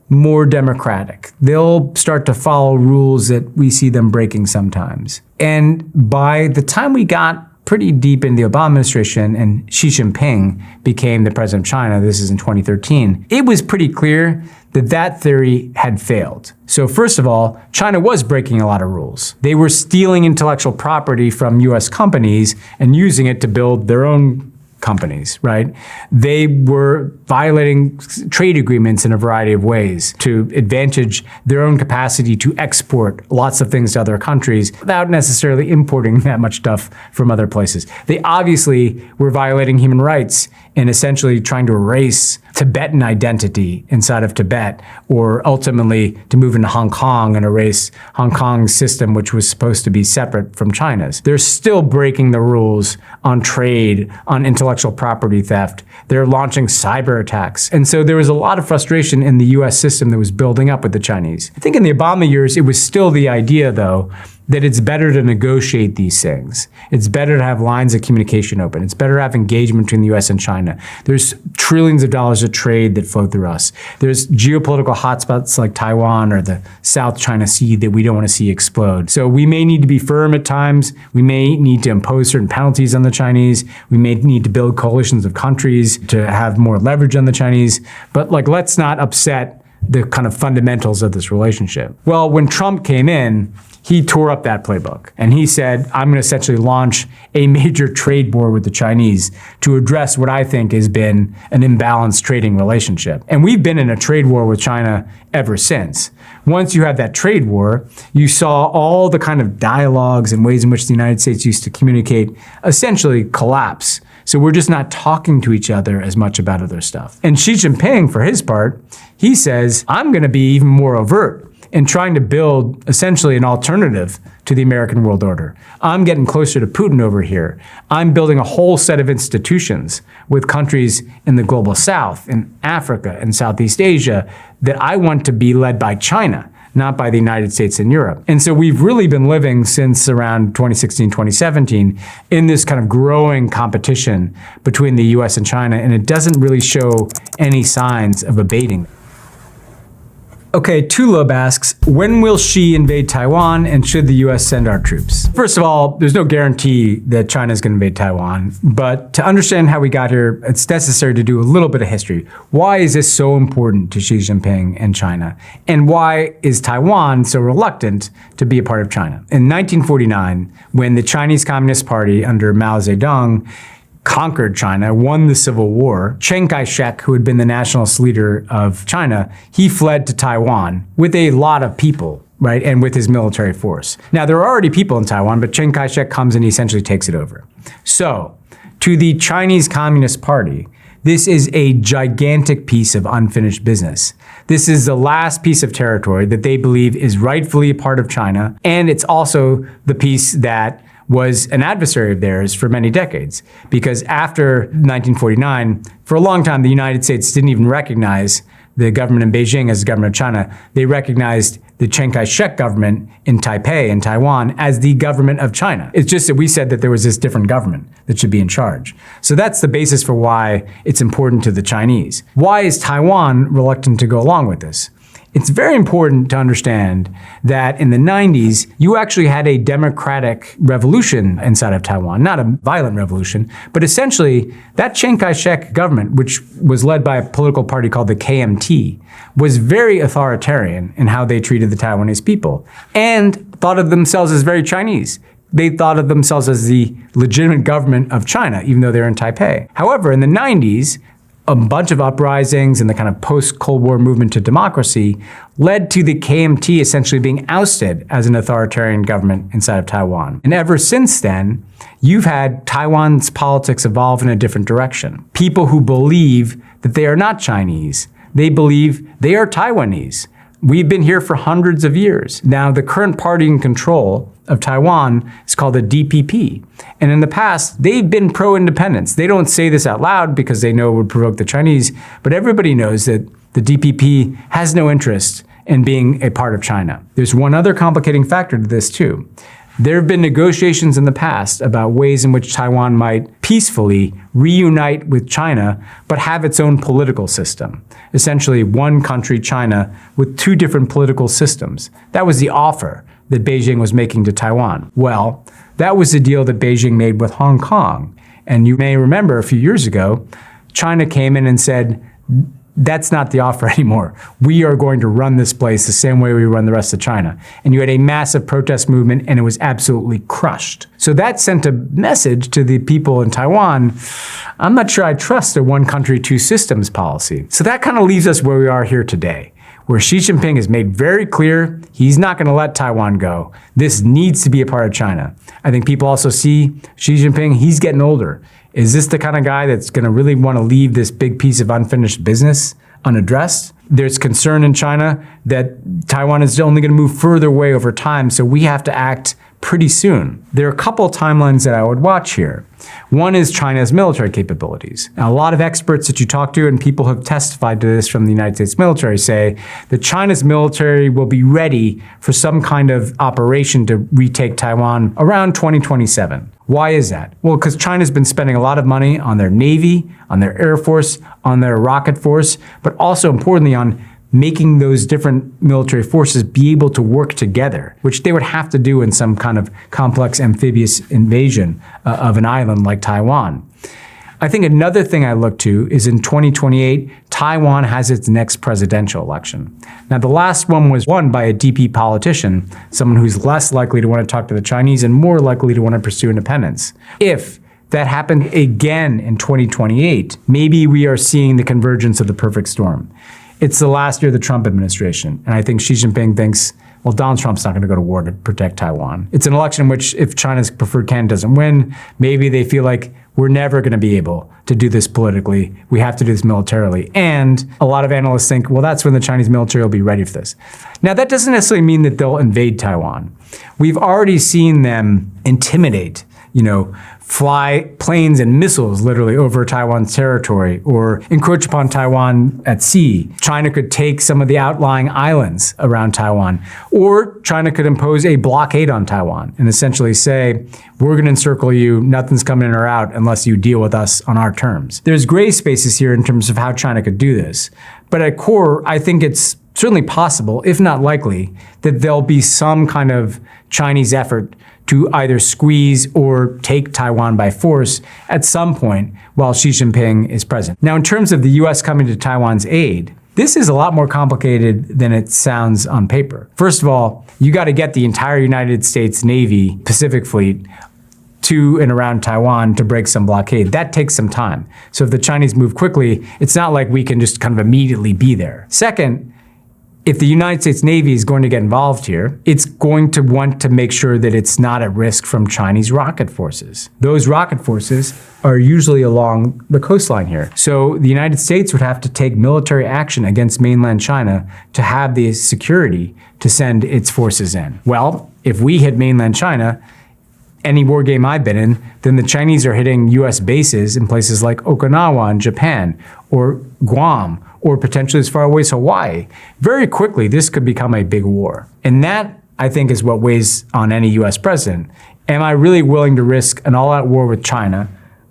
more democratic. They'll start to follow rules that we see them breaking sometimes. And by the time we got pretty deep in the Obama administration and Xi Jinping became the president of China, this is in 2013, it was pretty clear that that theory had failed. So first of all, China was breaking a lot of rules. They were stealing intellectual property from US companies and using it to build their own companies, right? They were violating trade agreements in a variety of ways to advantage their own capacity to export lots of things to other countries without necessarily importing that much stuff from other places. They obviously were violating human rights and essentially trying to erase Tibetan identity inside of Tibet, or ultimately to move into Hong Kong and erase Hong Kong's system, which was supposed to be separate from China's. They're still breaking the rules on trade, on intellectual property theft. They're launching cyber attacks. And so there was a lot of frustration in the US system that was building up with the Chinese. I think in the Obama years, it was still the idea, though, that it's better to negotiate these things. It's better to have lines of communication open. It's better to have engagement between the US and China. There's trillions of dollars of trade that flow through us. There's geopolitical hotspots like Taiwan or the South China Sea that we don't want to see explode. So we may need to be firm at times. We may need to impose certain penalties on the Chinese. We may need to build coalitions of countries to have more leverage on the Chinese. But let's not upset the kind of fundamentals of this relationship. Well, when Trump came in, he tore up that playbook and he said, I'm going to essentially launch a major trade war with the Chinese to address what I think has been an imbalanced trading relationship. And we've been in a trade war with China ever since. Once you had that trade war, you saw all the kind of dialogues and ways in which the United States used to communicate essentially collapse. So we're just not talking to each other as much about other stuff. And Xi Jinping, for his part, he says, I'm going to be even more overt in trying to build essentially an alternative to the American world order. I'm getting closer to Putin over here. I'm building a whole set of institutions with countries in the global south, in Africa, and Southeast Asia that I want to be led by China, not by the United States and Europe. And so we've really been living since around 2016, 2017 in this kind of growing competition between the US and China, and it doesn't really show any signs of abating. Okay, Tulub asks, when will Xi invade Taiwan and should the US send our troops? First of all, there's no guarantee that China is going to invade Taiwan, but to understand how we got here, it's necessary to do a little bit of history. Why is this so important to Xi Jinping and China? And why is Taiwan so reluctant to be a part of China? In 1949, when the Chinese Communist Party under Mao Zedong conquered China, won the Civil War, Chiang Kai-shek, who had been the nationalist leader of China, he fled to Taiwan with a lot of people, right, and with his military force. Now, there are already people in Taiwan, but Chiang Kai-shek comes and he essentially takes it over. So, to the Chinese Communist Party, This is a gigantic piece of unfinished business. This is the last piece of territory that they believe is rightfully a part of China, and it's also the piece that was an adversary of theirs for many decades. Because after 1949, for a long time, the United States didn't even recognize the government in Beijing as the government of China. They recognized the Chiang Kai-shek government in Taipei and Taiwan as the government of China. It's just that we said that there was this different government that should be in charge. So that's the basis for why it's important to the Chinese. Why is Taiwan reluctant to go along with this? It's very important to understand that in the 90s, you actually had a democratic revolution inside of Taiwan. Not a violent revolution, but essentially that Chiang Kai-shek government, which was led by a political party called the KMT, was very authoritarian in how they treated the Taiwanese people and thought of themselves as very Chinese. They thought of themselves as the legitimate government of China, even though they're in Taipei. However, in the 90s, a bunch of uprisings and the kind of post-Cold War movement to democracy led to the KMT essentially being ousted as an authoritarian government inside of Taiwan. And ever since then, you've had Taiwan's politics evolve in a different direction. People who believe that they are not Chinese, they believe they are Taiwanese. We've been here for hundreds of years. Now, the current party in control of Taiwan is called the DPP. And in the past, they've been pro-independence. They don't say this out loud because they know it would provoke the Chinese, but everybody knows that the DPP has no interest in being a part of China. There's one other complicating factor to this too. There have been negotiations in the past about ways in which Taiwan might peacefully reunite with China, but have its own political system. Essentially, one country, China, with two different political systems. That was the offer that Beijing was making to Taiwan. Well, that was the deal that Beijing made with Hong Kong. And you may remember a few years ago, China came in and said, that's not the offer anymore. We are going to run this place the same way we run the rest of China. And you had a massive protest movement and it was absolutely crushed. So that sent a message to the people in Taiwan, I'm not sure I trust a one country, two systems policy. So that kind of leaves us where we are here today, where Xi Jinping has made very clear he's not going to let Taiwan go. This needs to be a part of China. I think people also see Xi Jinping, he's getting older. Is this the kind of guy that's going to really want to leave this big piece of unfinished business unaddressed? There's concern in China that Taiwan is only going to move further away over time, so we have to act pretty soon. There are a couple of timelines that I would watch here. One is China's military capabilities. Now, a lot of experts that you talk to and people who have testified to this from the United States military say that China's military will be ready for some kind of operation to retake Taiwan around 2027. Why is that? Well, because China's been spending a lot of money on their Navy, on their Air Force, on their rocket force, but also importantly on making those different military forces be able to work together, which they would have to do in some kind of complex amphibious invasion of an island like Taiwan. I think another thing I look to is in 2028, Taiwan has its next presidential election. Now, the last one was won by a DP politician, someone who's less likely to want to talk to the Chinese and more likely to want to pursue independence. If that happened again in 2028, maybe we are seeing the convergence of the perfect storm. It's the last year of the Trump administration, and I think Xi Jinping thinks, well, Donald Trump's not going to go to war to protect Taiwan. It's an election in which if China's preferred candidate doesn't win, maybe they feel like we're never going to be able to do this politically. We have to do this militarily. And a lot of analysts think, well, that's when the Chinese military will be ready for this. Now, that doesn't necessarily mean that they'll invade Taiwan. We've already seen them intimidate, fly planes and missiles literally over Taiwan's territory or encroach upon Taiwan at sea. China could take some of the outlying islands around Taiwan, or China could impose a blockade on Taiwan and essentially say, we're going to encircle you, nothing's coming in or out unless you deal with us on our terms. There's gray spaces here in terms of how China could do this. But at core, I think it's certainly possible, if not likely, that there'll be some kind of Chinese effort to either squeeze or take Taiwan by force at some point while Xi Jinping is present. Now, in terms of the US coming to Taiwan's aid, this is a lot more complicated than it sounds on paper. First of all, you got to get the entire United States Navy Pacific Fleet to and around Taiwan to break some blockade. That takes some time. So if the Chinese move quickly, it's not like we can just kind of immediately be there. Second, if the United States Navy is going to get involved here, it's going to want to make sure that it's not at risk from Chinese rocket forces. Those rocket forces are usually along the coastline here. So the United States would have to take military action against mainland China to have the security to send its forces in. Well, if we hit mainland China, any war game I've been in, then the Chinese are hitting US bases in places like Okinawa in Japan, or Guam, or potentially as far away as Hawaii. Very quickly, this could become a big war. And that, I think, is what weighs on any US president. Am I really willing to risk an all-out war with China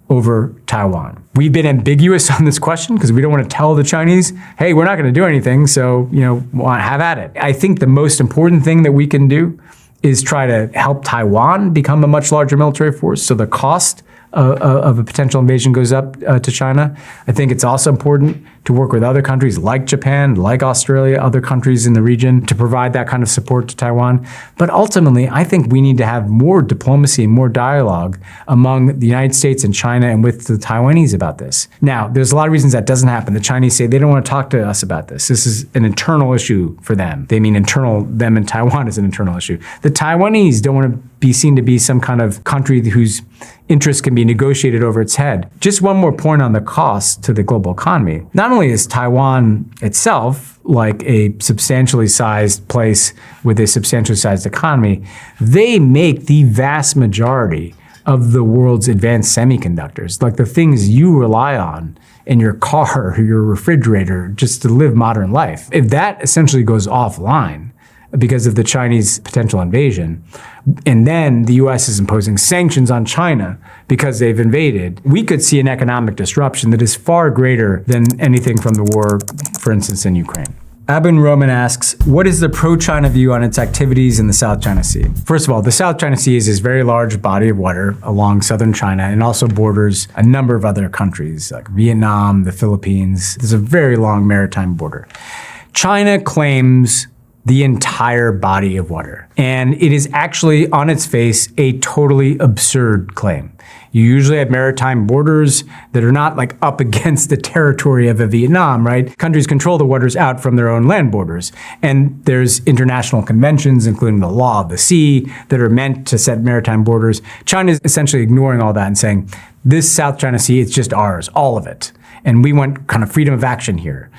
over Taiwan? We've been ambiguous on this question because we don't want to tell the Chinese, hey, we're not going to do anything, so have at it. I think the most important thing that we can do is try to help Taiwan become a much larger military force, so the cost of a potential invasion goes up to China. I think it's also important to work with other countries like Japan, like Australia, other countries in the region to provide that kind of support to Taiwan. But ultimately, I think we need to have more diplomacy and more dialogue among the United States and China and with the Taiwanese about this. Now, there's a lot of reasons that doesn't happen. The Chinese say they don't want to talk to us about this. This is an internal issue for them. They mean internal, them and Taiwan is an internal issue. The Taiwanese don't want to be seen to be some kind of country whose interests can be negotiated over its head. Just one more point on the cost to the global economy. Not only is Taiwan itself like a substantially sized place with a substantially sized economy, they make the vast majority of the world's advanced semiconductors, like the things you rely on in your car or your refrigerator just to live modern life. If that essentially goes offline because of the Chinese potential invasion, and then the US is imposing sanctions on China because they've invaded, we could see an economic disruption that is far greater than anything from the war, for instance, in Ukraine. Abin Roman asks, what is the pro-China view on its activities in the South China Sea? First of all, the South China Sea is this very large body of water along southern China and also borders a number of other countries like Vietnam, the Philippines. There's a very long maritime border. China claims the entire body of water. And it is actually, on its face, a totally absurd claim. You usually have maritime borders that are not like up against the territory of a Vietnam, right? Countries control the waters out from their own land borders. And there's international conventions, including the law of the sea, that are meant to set maritime borders. China is essentially ignoring all that and saying, this South China Sea, it's just ours, all of it. And we want kind of freedom of action here.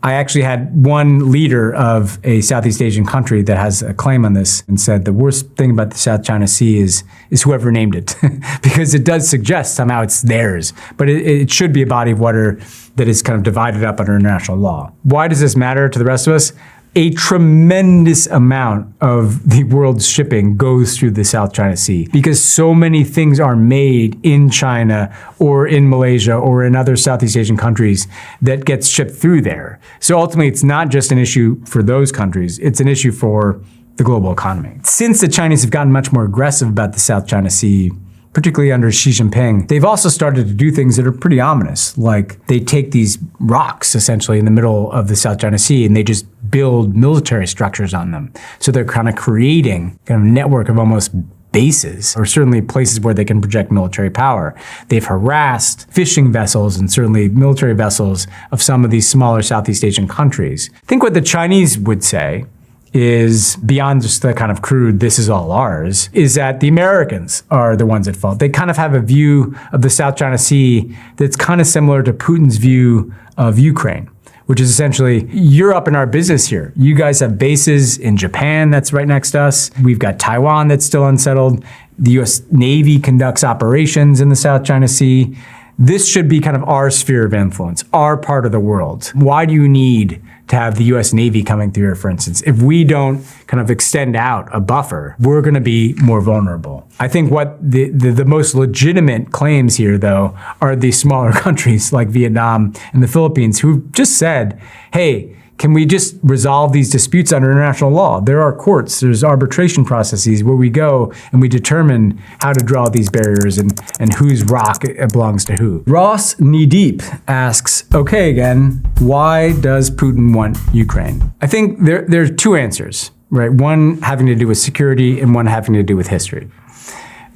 I actually had one leader of a Southeast Asian country that has a claim on this and said the worst thing about the South China Sea is whoever named it, because it does suggest somehow it's theirs, but it should be a body of water that is kind of divided up under international law. Why does this matter to the rest of us? A tremendous amount of the world's shipping goes through the South China Sea because so many things are made in China or in Malaysia or in other Southeast Asian countries that gets shipped through there. So ultimately, it's not just an issue for those countries, it's an issue for the global economy. Since the Chinese have gotten much more aggressive about the South China Sea, particularly under Xi Jinping, they've also started to do things that are pretty ominous. Like they take these rocks essentially in the middle of the South China Sea and they just build military structures on them. So they're kind of creating kind of a network of almost bases, or certainly places where they can project military power. They've harassed fishing vessels and certainly military vessels of some of these smaller Southeast Asian countries. I think what the Chinese would say is, beyond just the kind of crude, this is all ours, is that the Americans are the ones at fault. They kind of have a view of the South China Sea that's kind of similar to Putin's view of Ukraine, which is essentially, you're up in our business here. You guys have bases in Japan that's right next to us. We've got Taiwan that's still unsettled. The US Navy conducts operations in the South China Sea. This should be kind of our sphere of influence, our part of the world. Why do you need to have the US Navy coming through here, for instance? If we don't kind of extend out a buffer, we're gonna be more vulnerable. I think what the most legitimate claims here, though, are these smaller countries like Vietnam and the Philippines who've just said, hey, can we just resolve these disputes under international law? There are courts, there's arbitration processes where we go and we determine how to draw these barriers and whose rock belongs to who. Ross Knee Deep asks, okay again, why does Putin want Ukraine? I think there are two answers, right? One having to do with security and one having to do with history.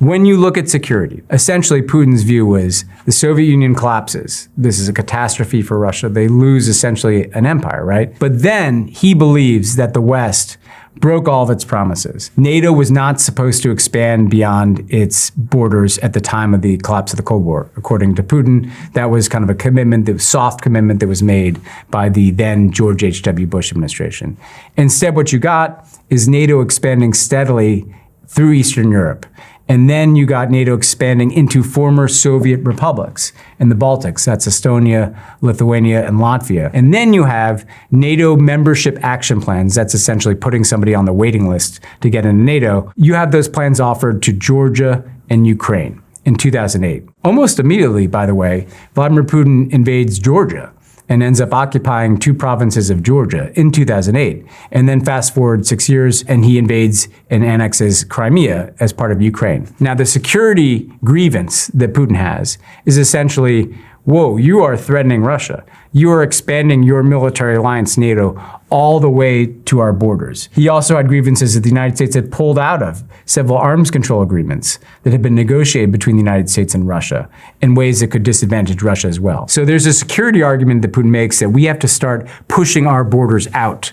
When you look at security, essentially Putin's view was the Soviet Union collapses. This is a catastrophe for Russia. They lose essentially an empire, right? But then he believes that the West broke all of its promises. NATO was not supposed to expand beyond its borders at the time of the collapse of the Cold War. According to Putin, that was kind of a commitment, the soft commitment that was made by the then George H.W. Bush administration. Instead, what you got is NATO expanding steadily through Eastern Europe. And then you got NATO expanding into former Soviet republics in the Baltics. That's Estonia, Lithuania, and Latvia. And then you have NATO membership action plans. That's essentially putting somebody on the waiting list to get into NATO. You have those plans offered to Georgia and Ukraine in 2008. Almost immediately, by the way, Vladimir Putin invades Georgia and ends up occupying 2 provinces of Georgia in 2008. And then fast forward 6 years and he invades and annexes Crimea as part of Ukraine. Now the security grievance that Putin has is essentially, whoa, you are threatening Russia. You are expanding your military alliance, NATO, all the way to our borders. He also had grievances that the United States had pulled out of several arms control agreements that had been negotiated between the United States and Russia in ways that could disadvantage Russia as well. So there's a security argument that Putin makes that we have to start pushing our borders out.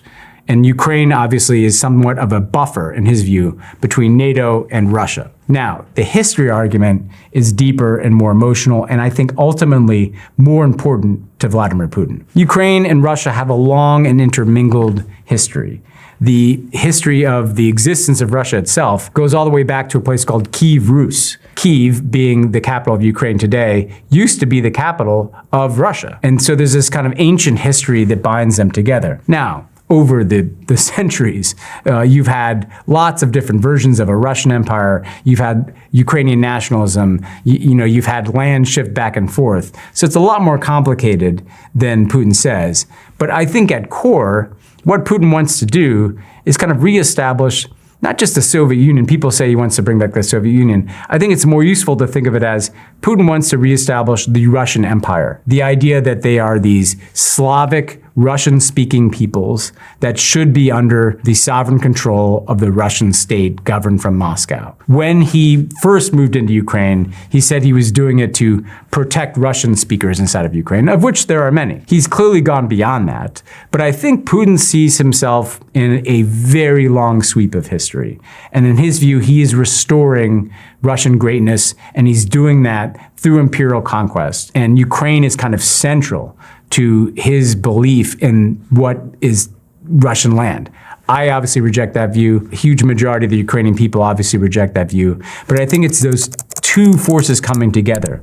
And Ukraine obviously is somewhat of a buffer, in his view, between NATO and Russia. Now, the history argument is deeper and more emotional, and I think ultimately more important to Vladimir Putin. Ukraine and Russia have a long and intermingled history. The history of the existence of Russia itself goes all the way back to a place called Kiev Rus. Kiev, being the capital of Ukraine today, used to be the capital of Russia. And so there's this kind of ancient history that binds them together. Now, over the centuries, you've had lots of different versions of a Russian empire. You've had Ukrainian nationalism. You've had land shift back and forth. So it's a lot more complicated than Putin says. But I think at core, what Putin wants to do is kind of reestablish not just the Soviet Union. People say he wants to bring back the Soviet Union. I think it's more useful to think of it as Putin wants to reestablish the Russian Empire. The idea that they are these Slavic, Russian-speaking peoples that should be under the sovereign control of the Russian state governed from Moscow. When he first moved into Ukraine, he said he was doing it to protect Russian speakers inside of Ukraine, of which there are many. He's clearly gone beyond that. But I think Putin sees himself in a very long sweep of history. And in his view, he is restoring Russian greatness, and he's doing that through imperial conquest. And Ukraine is kind of central to his belief in what is Russian land. I obviously reject that view. A huge majority of the Ukrainian people obviously reject that view. But I think it's those two forces coming together.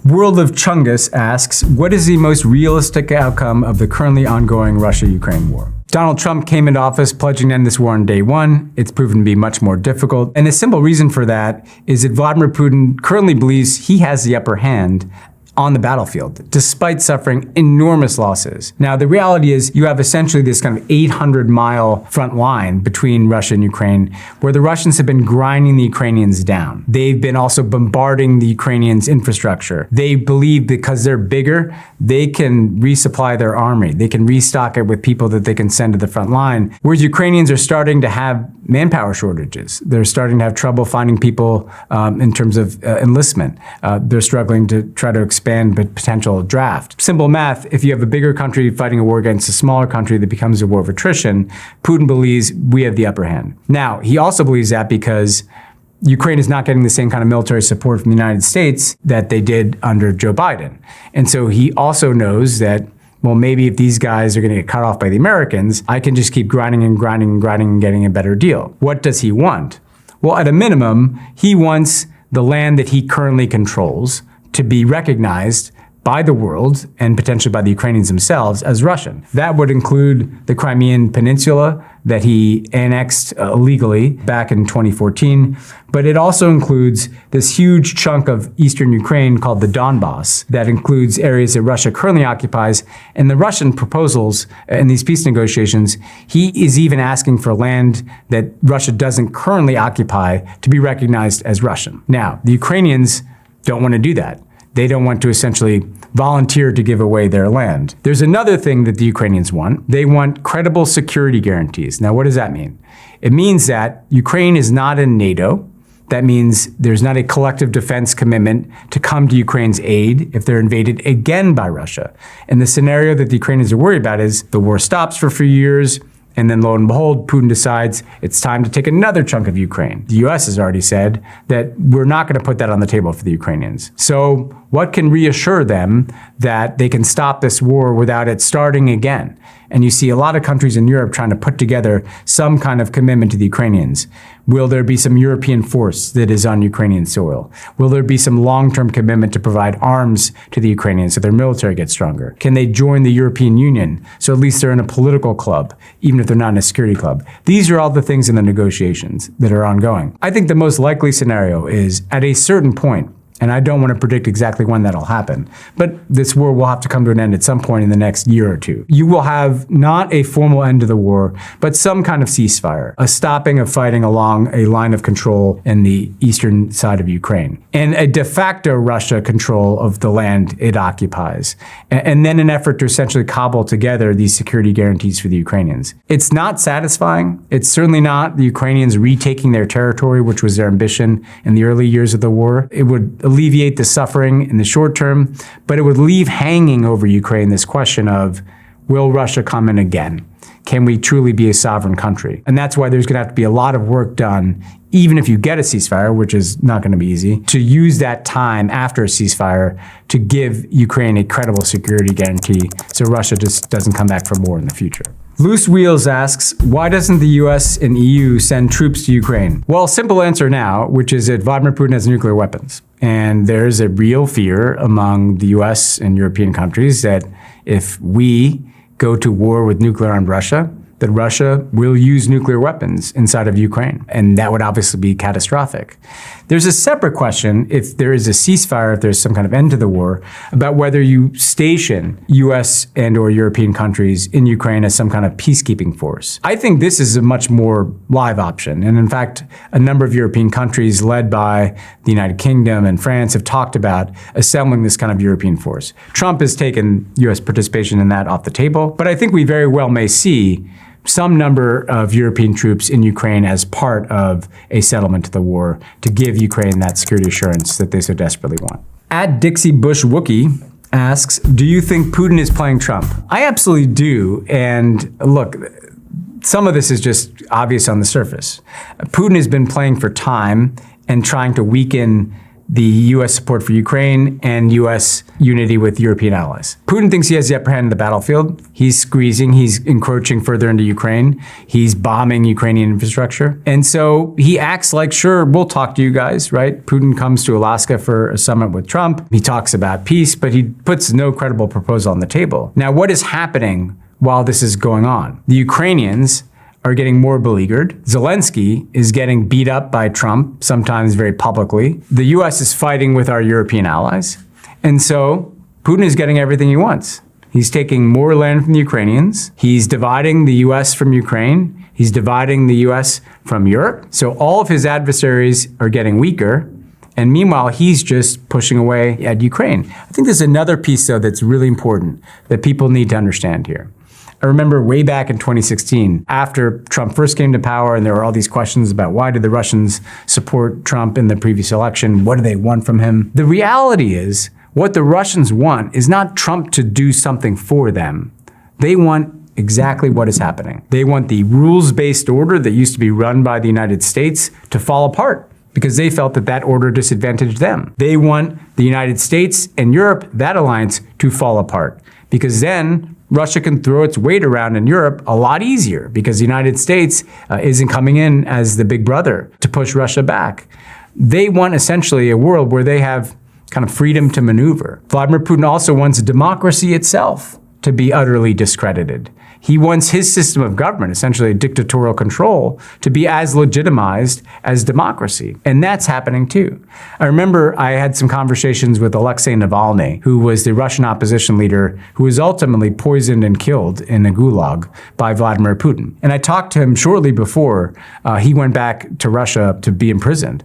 World of Chungus asks, what is the most realistic outcome of the currently ongoing Russia-Ukraine war? Donald Trump came into office pledging to end this war on day one. It's proven to be much more difficult. And the simple reason for that is that Vladimir Putin currently believes he has the upper hand on the battlefield, despite suffering enormous losses. Now, the reality is you have essentially this kind of 800-mile front line between Russia and Ukraine, where the Russians have been grinding the Ukrainians down. They've been also bombarding the Ukrainians' infrastructure. They believe because they're bigger, they can resupply their army. They can restock it with people that they can send to the front line. Whereas Ukrainians are starting to have manpower shortages. They're starting to have trouble finding people in terms of enlistment. They're struggling to try to expand potential draft. Simple math, if you have a bigger country fighting a war against a smaller country that becomes a war of attrition, Putin believes we have the upper hand. Now, he also believes that because Ukraine is not getting the same kind of military support from the United States that they did under Joe Biden. And so he also knows that, well, maybe if these guys are going to get cut off by the Americans, I can just keep grinding and grinding and grinding and getting a better deal. What does he want? Well, at a minimum, he wants the land that he currently controls to be recognized by the world and potentially by the Ukrainians themselves as Russian. That would include the Crimean Peninsula that he annexed illegally back in 2014, but it also includes this huge chunk of eastern Ukraine called the Donbass that includes areas that Russia currently occupies. And the Russian proposals in these peace negotiations, he is even asking for land that Russia doesn't currently occupy to be recognized as Russian. Now, the Ukrainians don't want to do that. They don't want to essentially volunteer to give away their land. There's another thing that the Ukrainians want. They want credible security guarantees. Now, what does that mean? It means that Ukraine is not in NATO. That means there's not a collective defense commitment to come to Ukraine's aid if they're invaded again by Russia. And the scenario that the Ukrainians are worried about is the war stops for a few years, and then lo and behold, Putin decides it's time to take another chunk of Ukraine. The US has already said that we're not going to put that on the table for the Ukrainians. So what can reassure them that they can stop this war without it starting again? And you see a lot of countries in Europe trying to put together some kind of commitment to the Ukrainians. Will there be some European force that is on Ukrainian soil? Will there be some long-term commitment to provide arms to the Ukrainians so their military gets stronger? Can they join the European Union so at least they're in a political club, even if they're not in a security club? These are all the things in the negotiations that are ongoing. I think the most likely scenario is at a certain point, and I don't want to predict exactly when that'll happen, but this war will have to come to an end at some point in the next year or two. You will have not a formal end to the war, but some kind of ceasefire, a stopping of fighting along a line of control in the eastern side of Ukraine, and a de facto Russia control of the land it occupies, and then an effort to essentially cobble together these security guarantees for the Ukrainians. It's not satisfying. It's certainly not the Ukrainians retaking their territory, which was their ambition in the early years of the war. It would alleviate the suffering in the short term, but it would leave hanging over Ukraine this question of, will Russia come in again? Can we truly be a sovereign country? And that's why there's going to have to be a lot of work done, even if you get a ceasefire, which is not going to be easy, to use that time after a ceasefire to give Ukraine a credible security guarantee so Russia just doesn't come back for more in the future. Loose Wheels asks, why doesn't the US and EU send troops to Ukraine? Well, simple answer now, which is that Vladimir Putin has nuclear weapons. And there's a real fear among the US and European countries that if we go to war with nuclear-armed Russia, that Russia will use nuclear weapons inside of Ukraine. And that would obviously be catastrophic. There's a separate question, if there is a ceasefire, if there's some kind of end to the war, about whether you station US and or European countries in Ukraine as some kind of peacekeeping force. I think this is a much more live option. And in fact, a number of European countries led by the United Kingdom and France have talked about assembling this kind of European force. Trump has taken US participation in that off the table, but I think we very well may see some number of European troops in Ukraine as part of a settlement to the war to give Ukraine that security assurance that they so desperately want. At Dixie Bush Wookie asks, do you think Putin is playing Trump? I absolutely do. And look, some of this is just obvious on the surface. Putin has been playing for time and trying to weaken the U.S. support for Ukraine and U.S. unity with European allies. Putin thinks he has the upper hand in the battlefield. He's squeezing, he's encroaching further into Ukraine. He's bombing Ukrainian infrastructure. And so he acts like, sure, we'll talk to you guys, right? Putin comes to Alaska for a summit with Trump. He talks about peace, but he puts no credible proposal on the table. Now, what is happening while this is going on? The Ukrainians are getting more beleaguered. Zelensky is getting beat up by Trump, sometimes very publicly. The US is fighting with our European allies. And so Putin is getting everything he wants. He's taking more land from the Ukrainians. He's dividing the US from Ukraine. He's dividing the US from Europe. So all of his adversaries are getting weaker. And meanwhile, he's just pushing away at Ukraine. I think there's another piece, though, that's really important that people need to understand here. I remember way back in 2016, after Trump first came to power, and there were all these questions about why did the Russians support Trump in the previous election? What do they want from him? The reality is, what the Russians want is not Trump to do something for them. They want exactly what is happening. They want the rules-based order that used to be run by the United States to fall apart, because they felt that that order disadvantaged them. They want the United States and Europe, that alliance, to fall apart, because then Russia can throw its weight around in Europe a lot easier, because the United States isn't coming in as the big brother to push Russia back. They want essentially a world where they have kind of freedom to maneuver. Vladimir Putin also wants democracy itself to be utterly discredited. He wants his system of government, essentially dictatorial control, to be as legitimized as democracy. And that's happening too. I remember I had some conversations with Alexei Navalny, who was the Russian opposition leader who was ultimately poisoned and killed in a gulag by Vladimir Putin. And I talked to him shortly before he went back to Russia to be imprisoned.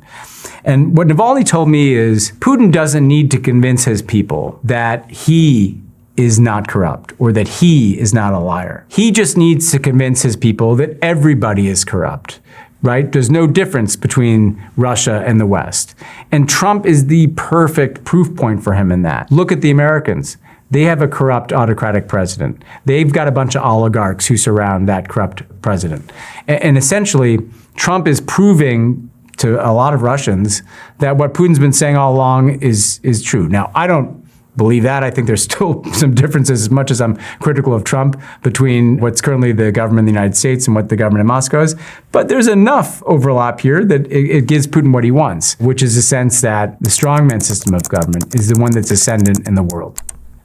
And what Navalny told me is Putin doesn't need to convince his people that he is not corrupt or that he is not a liar. He just needs to convince his people that everybody is corrupt. right? There's no difference between Russia and the West. And Trump is the perfect proof point for him in that. Look at the Americans. They have a corrupt autocratic president. They've got a bunch of oligarchs who surround that corrupt president. And essentially, Trump is proving to a lot of Russians that what Putin's been saying all along is true. Now, I don't believe that. I think there's still some differences, as much as I'm critical of Trump, between what's currently the government of the United States and what the government in Moscow is. But there's enough overlap here that it gives Putin what he wants, which is a sense that the strongman system of government is the one that's ascendant in the world.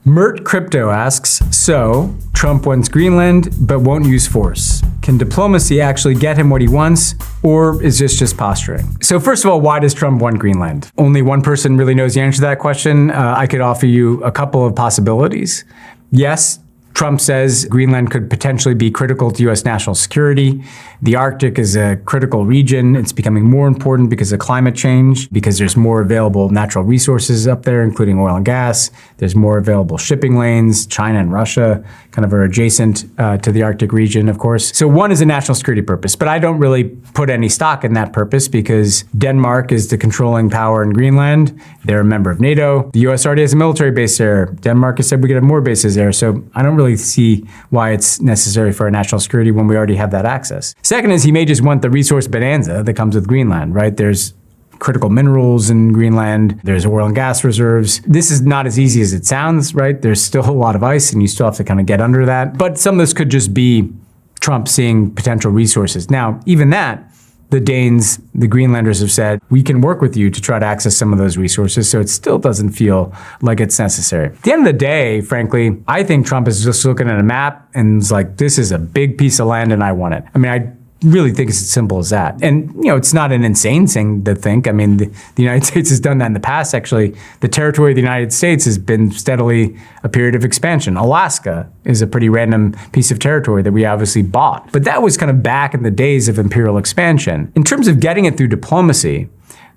Mert Crypto asks, so Trump wants Greenland but won't use force. Can diplomacy actually get him what he wants, or is this just posturing? So first of all, why does Trump want Greenland? Only one person really knows the answer to that question. I could offer you a couple of possibilities. Yes, Trump says Greenland could potentially be critical to U.S. national security. The Arctic is a critical region. It's becoming more important because of climate change, because there's more available natural resources up there, including oil and gas. There's more available shipping lanes. China and Russia kind of are adjacent to the Arctic region, of course. So one is a national security purpose, but I don't really put any stock in that purpose because Denmark is the controlling power in Greenland. They're a member of NATO. The U.S. already has a military base there. Denmark has said we could have more bases there. So I don't really see why it's necessary for our national security when we already have that access. Second is he may just want the resource bonanza that comes with Greenland, right? There's critical minerals in Greenland. There's oil and gas reserves. This is not as easy as it sounds, right? There's still a lot of ice and you still have to kind of get under that. But some of this could just be Trump seeing potential resources. Now, even that, the Danes, the Greenlanders have said, we can work with you to try to access some of those resources, so it still doesn't feel like it's necessary. At the end of the day, frankly, I think Trump is just looking at a map and is like, this is a big piece of land and I want it. I mean, I really think it's as simple as that. And, you know, it's not an insane thing to think. I mean, the United States has done that in the past, actually. The territory of the United States has been steadily a period of expansion. Alaska is a pretty random piece of territory that we obviously bought. But that was kind of back in the days of imperial expansion. In terms of getting it through diplomacy,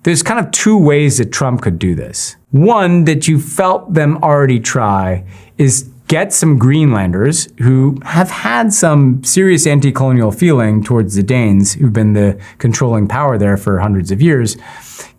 there's kind of two ways that Trump could do this. One that you felt them already try is get some Greenlanders who have had some serious anti-colonial feeling towards the Danes, who've been the controlling power there for hundreds of years.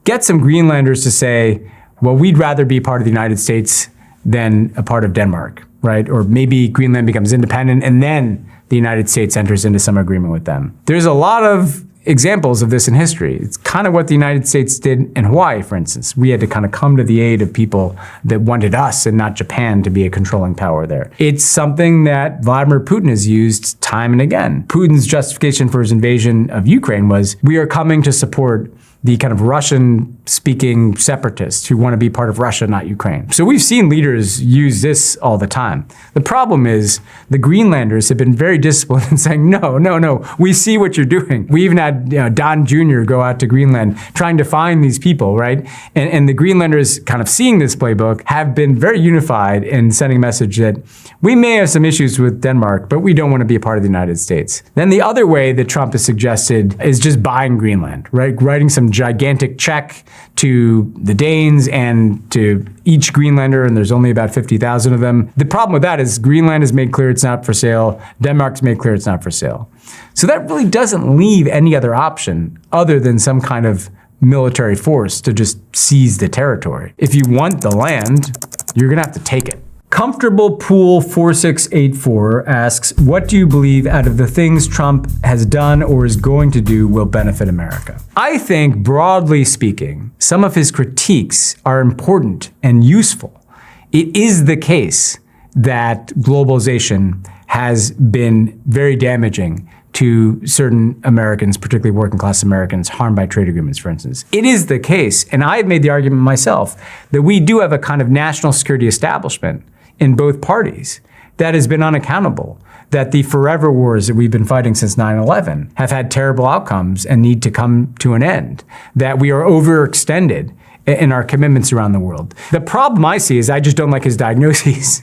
Get some Greenlanders to say, well, we'd rather be part of the United States than a part of Denmark, right? Or maybe Greenland becomes independent and then the United States enters into some agreement with them. There's a lot of examples of this in history. It's kind of what the United States did in Hawaii, for instance. We had to kind of come to the aid of people that wanted us and not Japan to be a controlling power there. It's something that Vladimir Putin has used time and again. Putin's justification for his invasion of Ukraine was, we are coming to support the kind of Russian-speaking separatists who want to be part of Russia, not Ukraine. So we've seen leaders use this all the time. The problem is the Greenlanders have been very disciplined in saying, no, we see what you're doing. We even had Don Jr. go out to Greenland trying to find these people, right? And the Greenlanders kind of seeing this playbook have been very unified in sending a message that we may have some issues with Denmark, but we don't want to be a part of the United States. Then the other way that Trump has suggested is just buying Greenland, right? Writing some gigantic check to the Danes and to each Greenlander, and there's only about 50,000 of them. The problem with that is Greenland has made clear it's not for sale. Denmark's made clear it's not for sale. So that really doesn't leave any other option other than some kind of military force to just seize the territory. If you want the land, you're gonna have to take it. Comfortable Pool 4684 asks, what do you believe out of the things Trump has done or is going to do will benefit America? I think, broadly speaking, some of his critiques are important and useful. It is the case that globalization has been very damaging to certain Americans, particularly working class Americans, harmed by trade agreements, for instance. It is the case, and I've made the argument myself, that we do have a kind of national security establishment in both parties that has been unaccountable, that the forever wars that we've been fighting since 9/11 have had terrible outcomes and need to come to an end, that we are overextended in our commitments around the world. The problem I see is I just don't like his diagnoses,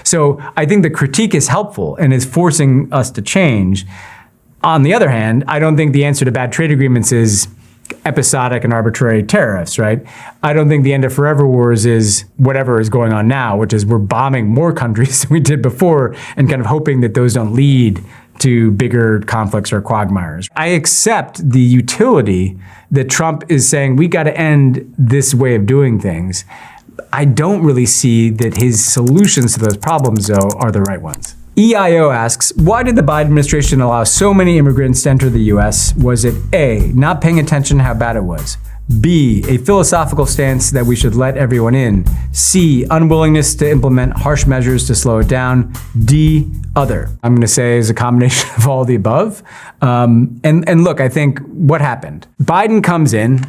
So I think the critique is helpful and is forcing us to change. On the other hand, I don't think the answer to bad trade agreements is episodic and arbitrary tariffs, right? I don't think the end of forever wars is whatever is going on now, which is we're bombing more countries than we did before and kind of hoping that those don't lead to bigger conflicts or quagmires. I accept the utility that Trump is saying we got to end this way of doing things. I don't really see that his solutions to those problems, though, are the right ones. EIO asks, why did the Biden administration allow so many immigrants to enter the US? Was it A, not paying attention to how bad it was? B, a philosophical stance that we should let everyone in? C, unwillingness to implement harsh measures to slow it down? D, other. I'm going to say is a combination of all the above. And look, I think what happened? Biden comes in,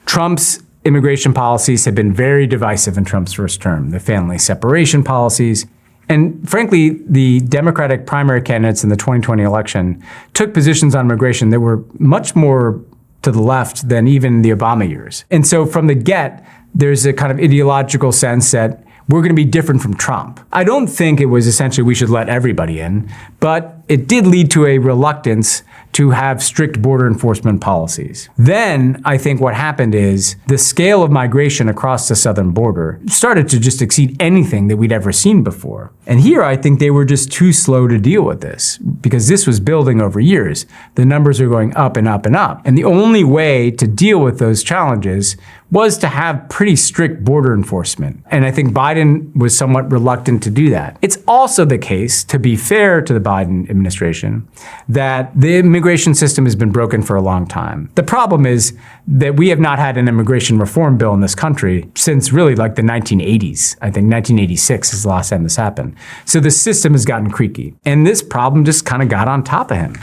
Trump's immigration policies have been very divisive in Trump's first term. The family separation policies. And frankly, the Democratic primary candidates in the 2020 election took positions on immigration that were much more to the left than even the Obama years. And so from the get, there's a kind of ideological sense that we're going to be different from Trump. I don't think it was essentially we should let everybody in, but it did lead to a reluctance to have strict border enforcement policies. Then I think what happened is the scale of migration across the southern border started to just exceed anything that we'd ever seen before. And here I think they were just too slow to deal with this because this was building over years. The numbers are going up and up and up. And the only way to deal with those challenges was to have pretty strict border enforcement. And I think Biden was somewhat reluctant to do that. It's also the case, to be fair to the Biden administration, that the immigration system has been broken for a long time. The problem is that we have not had an immigration reform bill in this country since really like the 1980s. I think 1986 is the last time this happened. So the system has gotten creaky. And this problem just kind of got on top of him.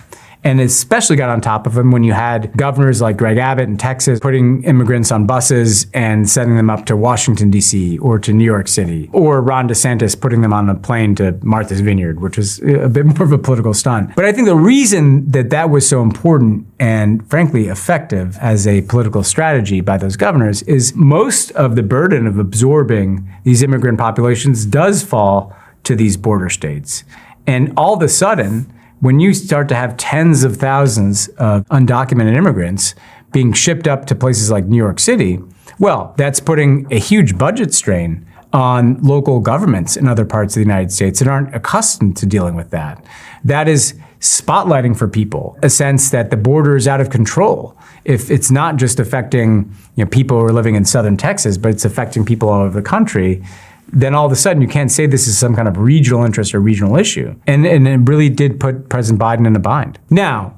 And especially got on top of him when you had governors like Greg Abbott in Texas putting immigrants on buses and sending them up to Washington, D.C. or to New York City, or Ron DeSantis putting them on a plane to Martha's Vineyard, which was a bit more of a political stunt. But I think the reason that that was so important and frankly effective as a political strategy by those governors is most of the burden of absorbing these immigrant populations does fall to these border states. And all of a sudden, when you start to have tens of thousands of undocumented immigrants being shipped up to places like New York City, well, that's putting a huge budget strain on local governments in other parts of the United States that aren't accustomed to dealing with that. That is spotlighting for people a sense that the border is out of control. If it's not just affecting people who are living in southern Texas, but it's affecting people all over the country, then all of a sudden you can't say this is some kind of regional interest or regional issue. And it really did put President Biden in a bind. Now,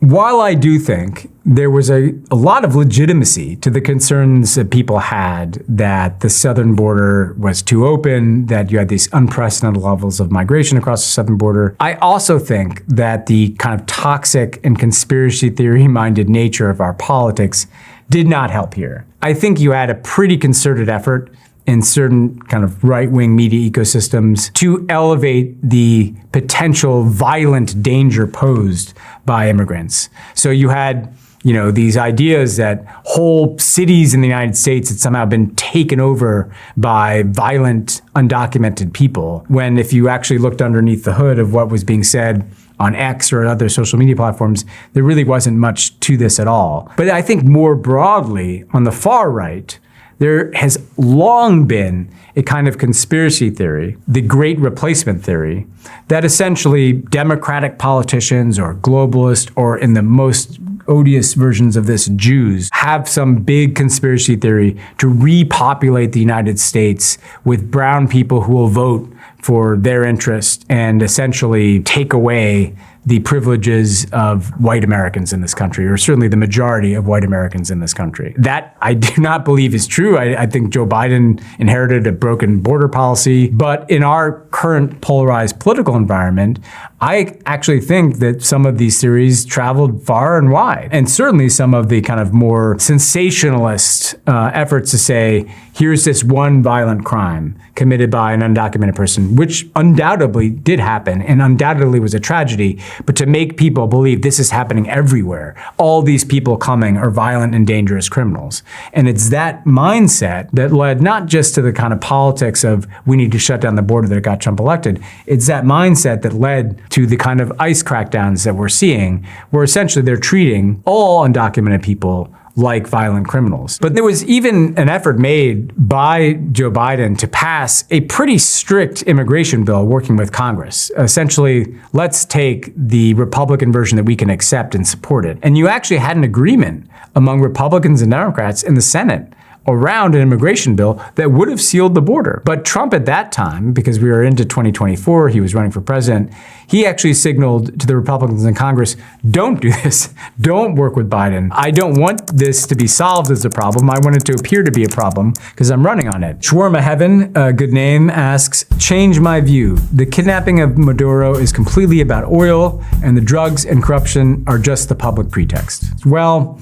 while I do think there was a lot of legitimacy to the concerns that people had that the southern border was too open, that you had these unprecedented levels of migration across the southern border, I also think that the kind of toxic and conspiracy theory-minded nature of our politics did not help here. I think you had a pretty concerted effort in certain kind of right-wing media ecosystems to elevate the potential violent danger posed by immigrants. So you had, these ideas that whole cities in the United States had somehow been taken over by violent, undocumented people, when if you actually looked underneath the hood of what was being said on X or other social media platforms, there really wasn't much to this at all. But I think more broadly, on the far right, there has long been a kind of conspiracy theory, the Great Replacement theory, that essentially Democratic politicians or globalists, or in the most odious versions of this, Jews, have some big conspiracy theory to repopulate the United States with brown people who will vote for their interest and essentially take away the privileges of white Americans in this country, or certainly the majority of white Americans in this country. That I do not believe is true. I think Joe Biden inherited a broken border policy, but in our current polarized political environment, I actually think that some of these theories traveled far and wide. And certainly some of the kind of more sensationalist efforts to say, here's this one violent crime committed by an undocumented person, which undoubtedly did happen and undoubtedly was a tragedy, but to make people believe this is happening everywhere. All these people coming are violent and dangerous criminals. And it's that mindset that led not just to the kind of politics of we need to shut down the border that got Trump elected, it's that mindset that led to the kind of ICE crackdowns that we're seeing, where essentially they're treating all undocumented people like violent criminals. But there was even an effort made by Joe Biden to pass a pretty strict immigration bill working with Congress. Essentially, let's take the Republican version that we can accept and support it. And you actually had an agreement among Republicans and Democrats in the Senate around an immigration bill that would have sealed the border. But Trump at that time, because we were into 2024, he was running for president, he actually signaled to the Republicans in Congress, don't do this. Don't work with Biden. I don't want this to be solved as a problem. I want it to appear to be a problem because I'm running on it. Shawarma Heaven, a good name, asks, change my view. The kidnapping of Maduro is completely about oil, and the drugs and corruption are just the public pretext. Well,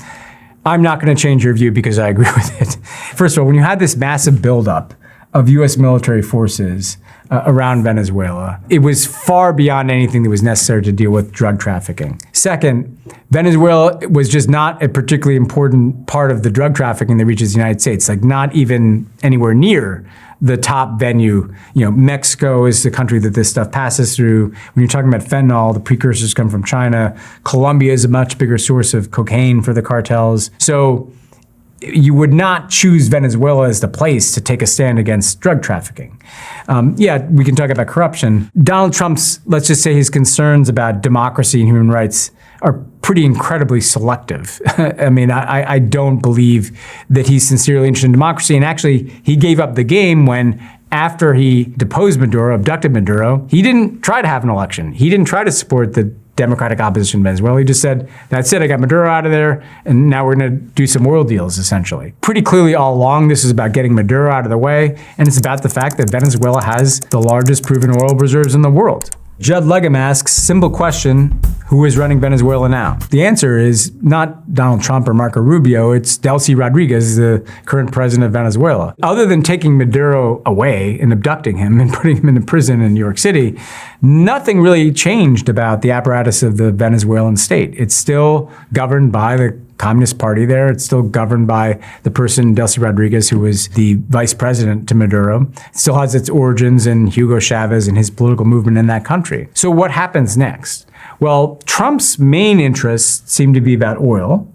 I'm not going to change your view because I agree with it. First of all, when you had this massive buildup of U.S. military forces around Venezuela, it was far beyond anything that was necessary to deal with drug trafficking. Second, Venezuela was just not a particularly important part of the drug trafficking that reaches the United States, like not even anywhere near the top venue. You know, Mexico is the country that this stuff passes through. When you're talking about fentanyl, the precursors come from China. Colombia is a much bigger source of cocaine for the cartels. So you would not choose Venezuela as the place to take a stand against drug trafficking. Yeah, we can talk about corruption. Donald Trump's, let's just say his concerns about democracy and human rights are pretty incredibly selective. I mean, I don't believe that he's sincerely interested in democracy. And actually, he gave up the game when, after he deposed Maduro, abducted Maduro, he didn't try to have an election. He didn't try to support the democratic opposition in Venezuela. He just said, that's it, I got Maduro out of there, and now we're going to do some oil deals, essentially. Pretty clearly all along, this is about getting Maduro out of the way, and it's about the fact that Venezuela has the largest proven oil reserves in the world. Judd Legum asks, simple question, who is running Venezuela now? The answer is not Donald Trump or Marco Rubio, it's Delcy Rodriguez, the current president of Venezuela. Other than taking Maduro away and abducting him and putting him in prison in New York City, nothing really changed about the apparatus of the Venezuelan state. It's still governed by the Communist Party there. It's still governed by the person, Delcy Rodriguez, who was the vice president to Maduro. It still has its origins in Hugo Chavez and his political movement in that country. So what happens next? Well, Trump's main interests seem to be about oil,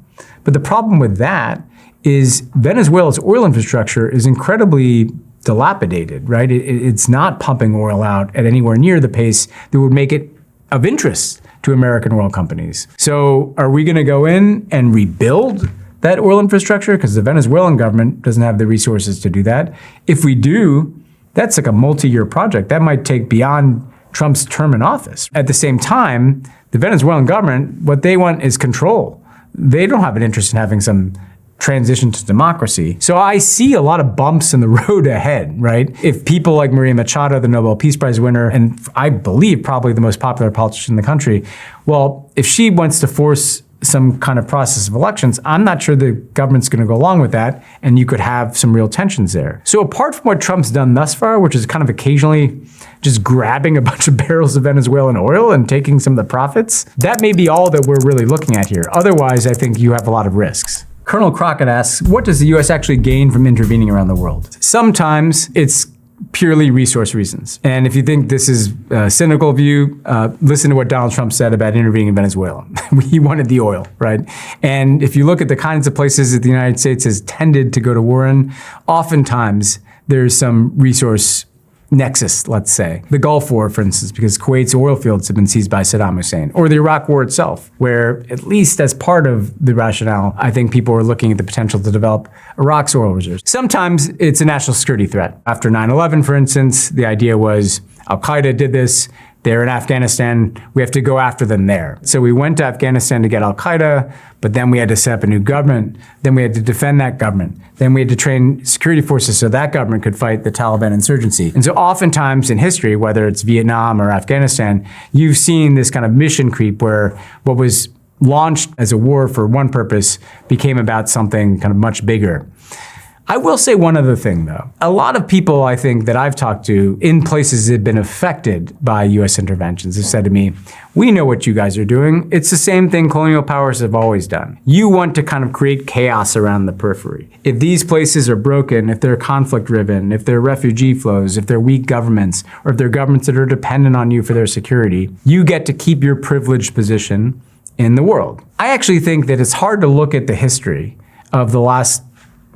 but the problem with that is Venezuela's oil infrastructure is incredibly dilapidated, right? It's not pumping oil out at anywhere near the pace that would make it of interest to American oil companies. So are we going to go in and rebuild that oil infrastructure? Because the Venezuelan government doesn't have the resources to do that. If we do, that's like a multi-year project. That might take beyond Trump's term in office. At the same time, the Venezuelan government, what they want is control. They don't have an interest in having some transition to democracy. So I see a lot of bumps in the road ahead, right? If people like Maria Machado, the Nobel Peace Prize winner, and I believe probably the most popular politician in the country, well, if she wants to force some kind of process of elections, I'm not sure the government's going to go along with that, and you could have some real tensions there. So apart from what Trump's done thus far, which is kind of occasionally just grabbing a bunch of barrels of Venezuelan oil and taking some of the profits, that may be all that we're really looking at here. Otherwise, I think you have a lot of risks. Colonel Crockett asks, what does the US actually gain from intervening around the world? Sometimes it's purely resource reasons. And if you think this is a cynical view, listen to what Donald Trump said about intervening in Venezuela. He wanted the oil, right? And if you look at the kinds of places that the United States has tended to go to war in, oftentimes there's some resource nexus, let's say. The Gulf War, for instance, because Kuwait's oil fields have been seized by Saddam Hussein, or the Iraq War itself, where at least as part of the rationale, I think people were looking at the potential to develop Iraq's oil reserves. Sometimes it's a national security threat. After 9/11, for instance, the idea was Al-Qaeda did this, they're in Afghanistan, we have to go after them there. So we went to Afghanistan to get Al-Qaeda, but then we had to set up a new government, then we had to defend that government, then we had to train security forces so that government could fight the Taliban insurgency. And so oftentimes in history, whether it's Vietnam or Afghanistan, you've seen this kind of mission creep where what was launched as a war for one purpose became about something kind of much bigger. I will say one other thing though. A lot of people I think that I've talked to in places that have been affected by US interventions have said to me, we know what you guys are doing. It's the same thing colonial powers have always done. You want to kind of create chaos around the periphery. If these places are broken, if they're conflict driven, if they're refugee flows, if they're weak governments, or if they're governments that are dependent on you for their security, you get to keep your privileged position in the world. I actually think that it's hard to look at the history of the last,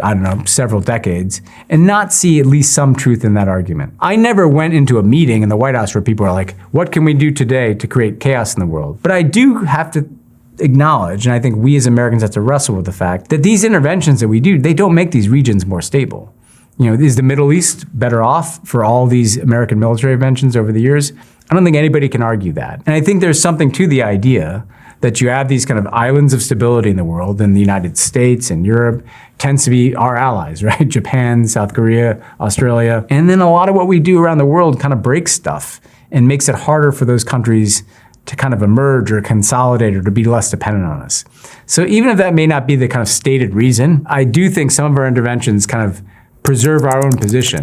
I don't know, several decades and not see at least some truth in that argument. I never went into a meeting in the White House where people are like, what can we do today to create chaos in the world? But I do have to acknowledge, and I think we as Americans have to wrestle with the fact that these interventions that we do, they don't make these regions more stable. Is the Middle East better off for all these American military interventions over the years? I don't think anybody can argue that. And I think there's something to the idea that you have these kind of islands of stability in the world, and the United States and Europe tends to be our allies, right? Japan, South Korea, Australia. And then a lot of what we do around the world kind of breaks stuff and makes it harder for those countries to kind of emerge or consolidate or to be less dependent on us. So even if that may not be the kind of stated reason, I do think some of our interventions kind of preserve our own position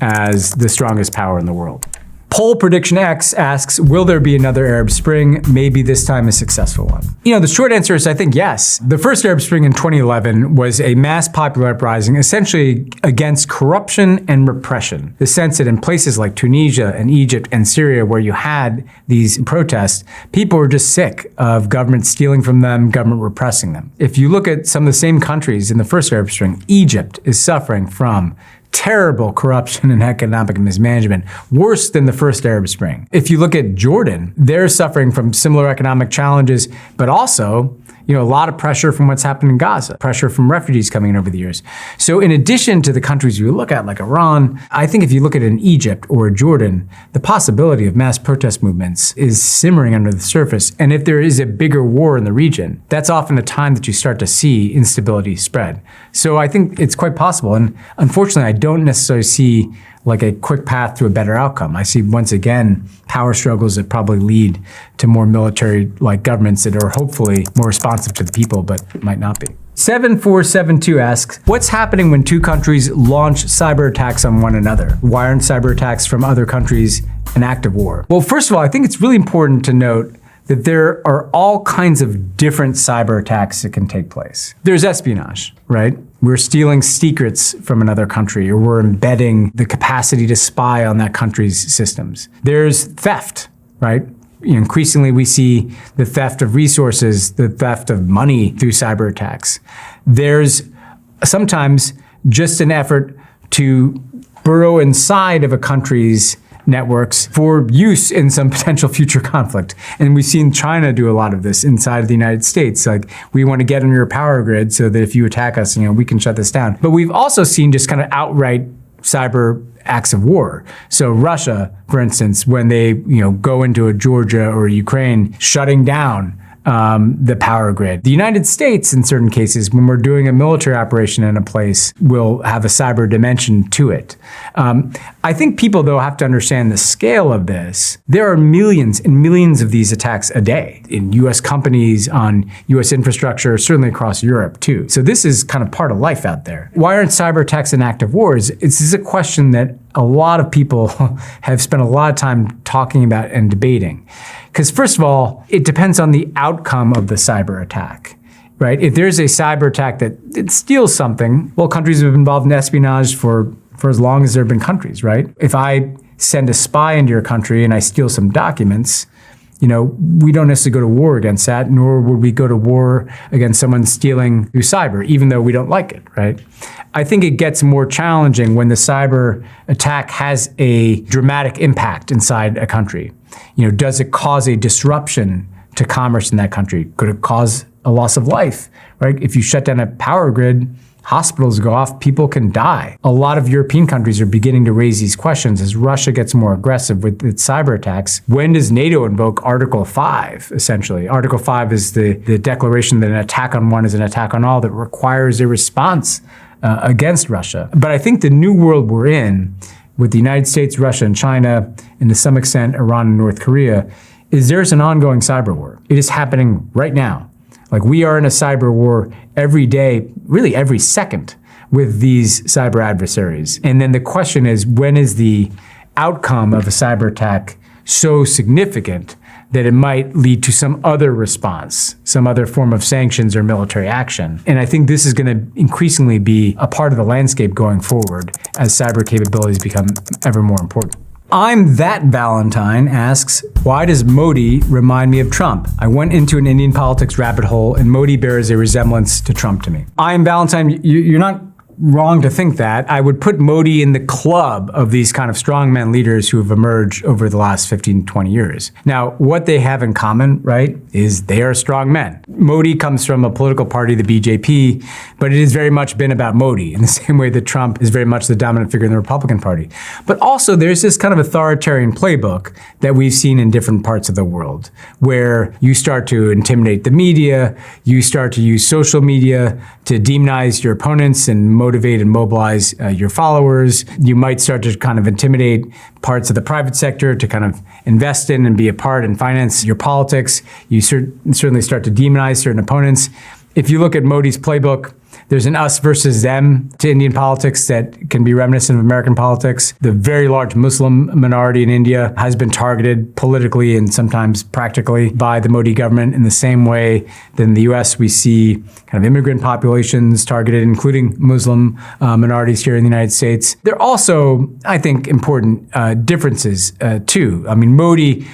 as the strongest power in the world. Poll Prediction X asks, will there be another Arab Spring? Maybe this time a successful one. The short answer is I think yes. The first Arab Spring in 2011 was a mass popular uprising essentially against corruption and repression. The sense that in places like Tunisia and Egypt and Syria where you had these protests, people were just sick of government stealing from them, government repressing them. If you look at some of the same countries in the first Arab Spring, Egypt is suffering from terrible corruption and economic mismanagement, worse than the first Arab Spring. If you look at Jordan, they're suffering from similar economic challenges, but also, a lot of pressure from what's happened in Gaza, pressure from refugees coming in over the years. So in addition to the countries you look at, like Iran, I think if you look at in Egypt or Jordan, the possibility of mass protest movements is simmering under the surface. And if there is a bigger war in the region, that's often a time that you start to see instability spread. So I think it's quite possible. And unfortunately, I don't necessarily see like a quick path to a better outcome. I see, once again, power struggles that probably lead to more military-like governments that are hopefully more responsive to the people, but might not be. 7472 asks, what's happening when two countries launch cyber attacks on one another? Why aren't cyber attacks from other countries an act of war? Well, first of all, I think it's really important to note that there are all kinds of different cyber attacks that can take place. There's espionage, right? We're stealing secrets from another country, or we're embedding the capacity to spy on that country's systems. There's theft, right? Increasingly, we see the theft of resources, the theft of money through cyber attacks. There's sometimes just an effort to burrow inside of a country's networks for use in some potential future conflict. And we've seen China do a lot of this inside of the United States. Like, we want to get on your power grid so that if you attack us, we can shut this down. But we've also seen just kind of outright cyber acts of war. So Russia, for instance, when they go into a Georgia or Ukraine, shutting down the power grid. The United States, in certain cases, when we're doing a military operation in a place, will have a cyber dimension to it. I think people, though, have to understand the scale of this. There are millions and millions of these attacks a day in U.S. companies, on U.S. infrastructure, certainly across Europe, too. So this is kind of part of life out there. Why aren't cyber attacks an act of war? This is a question that a lot of people have spent a lot of time talking about and debating. Because first of all, it depends on the outcome of the cyber attack, right? If there's a cyber attack that it steals something, well, countries have been involved in espionage for as long as there have been countries, right? If I send a spy into your country and I steal some documents, we don't necessarily go to war against that, nor would we go to war against someone stealing through cyber, even though we don't like it, right? I think it gets more challenging when the cyber attack has a dramatic impact inside a country. Does it cause a disruption to commerce in that country? Could it cause a loss of life, right? If you shut down a power grid, hospitals go off, people can die. A lot of European countries are beginning to raise these questions as Russia gets more aggressive with its cyber attacks. When does NATO invoke Article 5, essentially? Article 5 is the declaration that an attack on one is an attack on all that requires a response against Russia. But I think the new world we're in, with the United States, Russia, and China, and to some extent Iran and North Korea, is there's an ongoing cyber war. It is happening right now. Like, we are in a cyber war every day, really every second, with these cyber adversaries. And then the question is, when is the outcome of a cyber attack so significant that it might lead to some other response, some other form of sanctions or military action? And I think this is going to increasingly be a part of the landscape going forward as cyber capabilities become ever more important. I'm That Valentine asks, why does Modi remind me of Trump? I went into an Indian politics rabbit hole and Modi bears a resemblance to Trump to me. I'm Valentine, you're not wrong to think that. I would put Modi in the club of these kind of strongman leaders who have emerged over the last 15, 20 years. Now, what they have in common, right, is they are strong men. Modi comes from a political party, the BJP, but it has very much been about Modi in the same way that Trump is very much the dominant figure in the Republican Party. But also there's this kind of authoritarian playbook that we've seen in different parts of the world, where you start to intimidate the media, you start to use social media to demonize your opponents and motivate and mobilize your followers. You might start to kind of intimidate parts of the private sector to kind of invest in and be a part and finance your politics. You certainly start to demonize certain opponents. If you look at Modi's playbook, there's an us versus them to Indian politics that can be reminiscent of American politics. The very large Muslim minority in India has been targeted politically and sometimes practically by the Modi government in the same way that in the US we see kind of immigrant populations targeted, including Muslim minorities here in the United States. There are also, I think, important differences too. I mean, Modi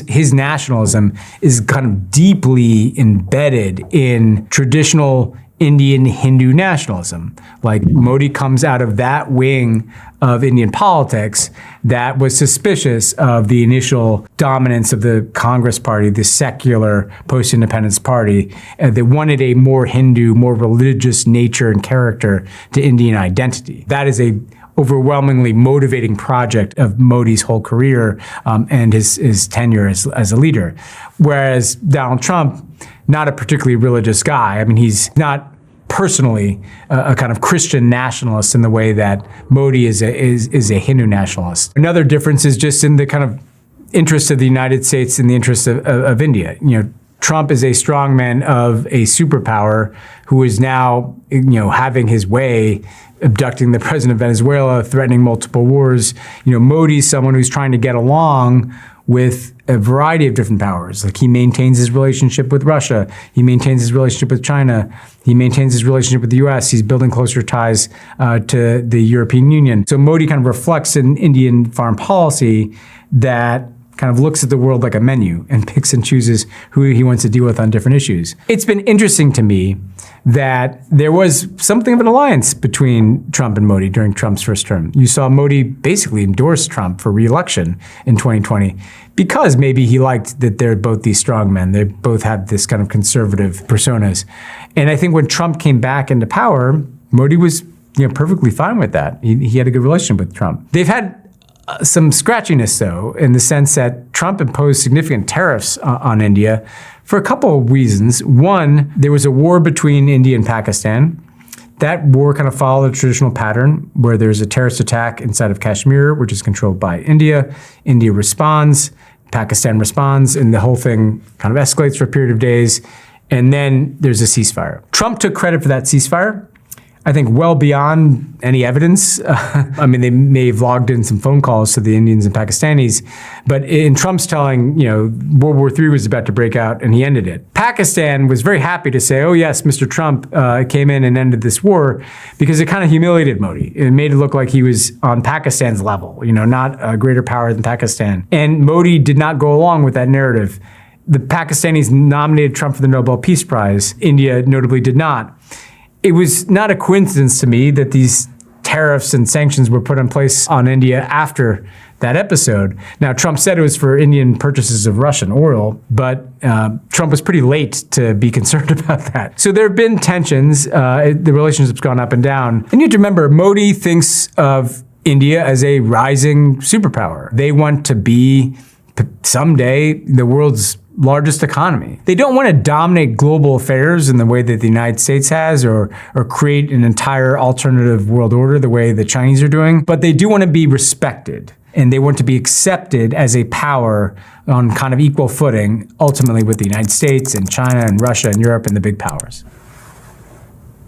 his nationalism is kind of deeply embedded in traditional Indian Hindu nationalism. Like, Modi comes out of that wing of Indian politics that was suspicious of the initial dominance of the Congress Party, the secular post-independence party. They wanted a more Hindu, more religious nature and character to Indian identity. That is a overwhelmingly motivating project of Modi's whole career and his tenure as a leader. Whereas Donald Trump, not a particularly religious guy. I mean, he's not personally a kind of Christian nationalist in the way that Modi is a Hindu nationalist. Another difference is just in the kind of interest of the United States and the interest of India. You know, Trump is a strongman of a superpower who is now, having his way, abducting the president of Venezuela, threatening multiple wars. Modi's someone who's trying to get along with a variety of different powers. Like, he maintains his relationship with Russia, he maintains his relationship with China, he maintains his relationship with the US, he's building closer ties to the European Union. So Modi kind of reflects an Indian foreign policy that kind of looks at the world like a menu and picks and chooses who he wants to deal with on different issues. It's been interesting to me that there was something of an alliance between Trump and Modi during Trump's first term. You saw Modi basically endorse Trump for re-election in 2020 because maybe he liked that they're both these strong men. They both have this kind of conservative personas. And I think when Trump came back into power, Modi was perfectly fine with that. He had a good relationship with Trump. They've had some scratchiness, though, in the sense that Trump imposed significant tariffs on India for a couple of reasons. One, there was a war between India and Pakistan. That war kind of followed a traditional pattern where there's a terrorist attack inside of Kashmir, which is controlled by India. India responds, Pakistan responds, and the whole thing kind of escalates for a period of days. And then there's a ceasefire. Trump took credit for that ceasefire, I think, well beyond any evidence. I mean, they may have logged in some phone calls to the Indians and Pakistanis, but in Trump's telling, World War III was about to break out and he ended it. Pakistan was very happy to say, oh yes, Mr. Trump came in and ended this war, because it kind of humiliated Modi. It made it look like he was on Pakistan's level, not a greater power than Pakistan. And Modi did not go along with that narrative. The Pakistanis nominated Trump for the Nobel Peace Prize. India notably did not. It was not a coincidence to me that these tariffs and sanctions were put in place on India after that episode. Now, Trump said it was for Indian purchases of Russian oil, but Trump was pretty late to be concerned about that. So there have been tensions. The relationship's gone up and down. And you have to remember, Modi thinks of India as a rising superpower. They want to be someday the world's largest economy. They don't want to dominate global affairs in the way that the United States has, or create an entire alternative world order the way the Chinese are doing, but they do want to be respected. And they want to be accepted as a power on kind of equal footing, ultimately with the United States and China and Russia and Europe and the big powers.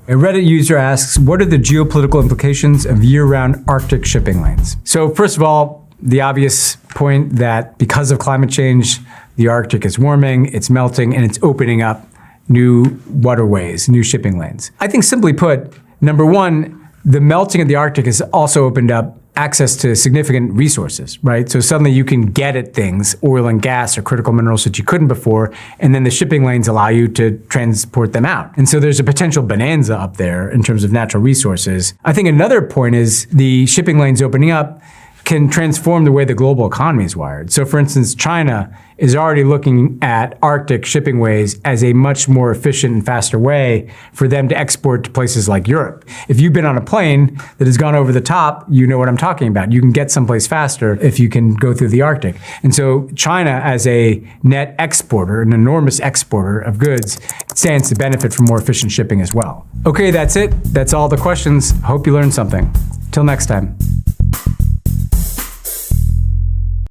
A Reddit user asks, what are the geopolitical implications of year-round Arctic shipping lanes? So first of all, the obvious point that because of climate change, the Arctic is warming, it's melting, and it's opening up new waterways, new shipping lanes. I think simply put, number one, the melting of the Arctic has also opened up access to significant resources, right? So suddenly you can get at things, oil and gas or critical minerals that you couldn't before, and then the shipping lanes allow you to transport them out. And so there's a potential bonanza up there in terms of natural resources. I think another point is the shipping lanes opening up can transform the way the global economy is wired. So for instance, China is already looking at Arctic shipping ways as a much more efficient and faster way for them to export to places like Europe. If you've been on a plane that has gone over the top, you know what I'm talking about. You can get someplace faster if you can go through the Arctic. And so China, as a net exporter, an enormous exporter of goods, stands to benefit from more efficient shipping as well. Okay, that's it. That's all the questions. Hope you learned something. Till next time.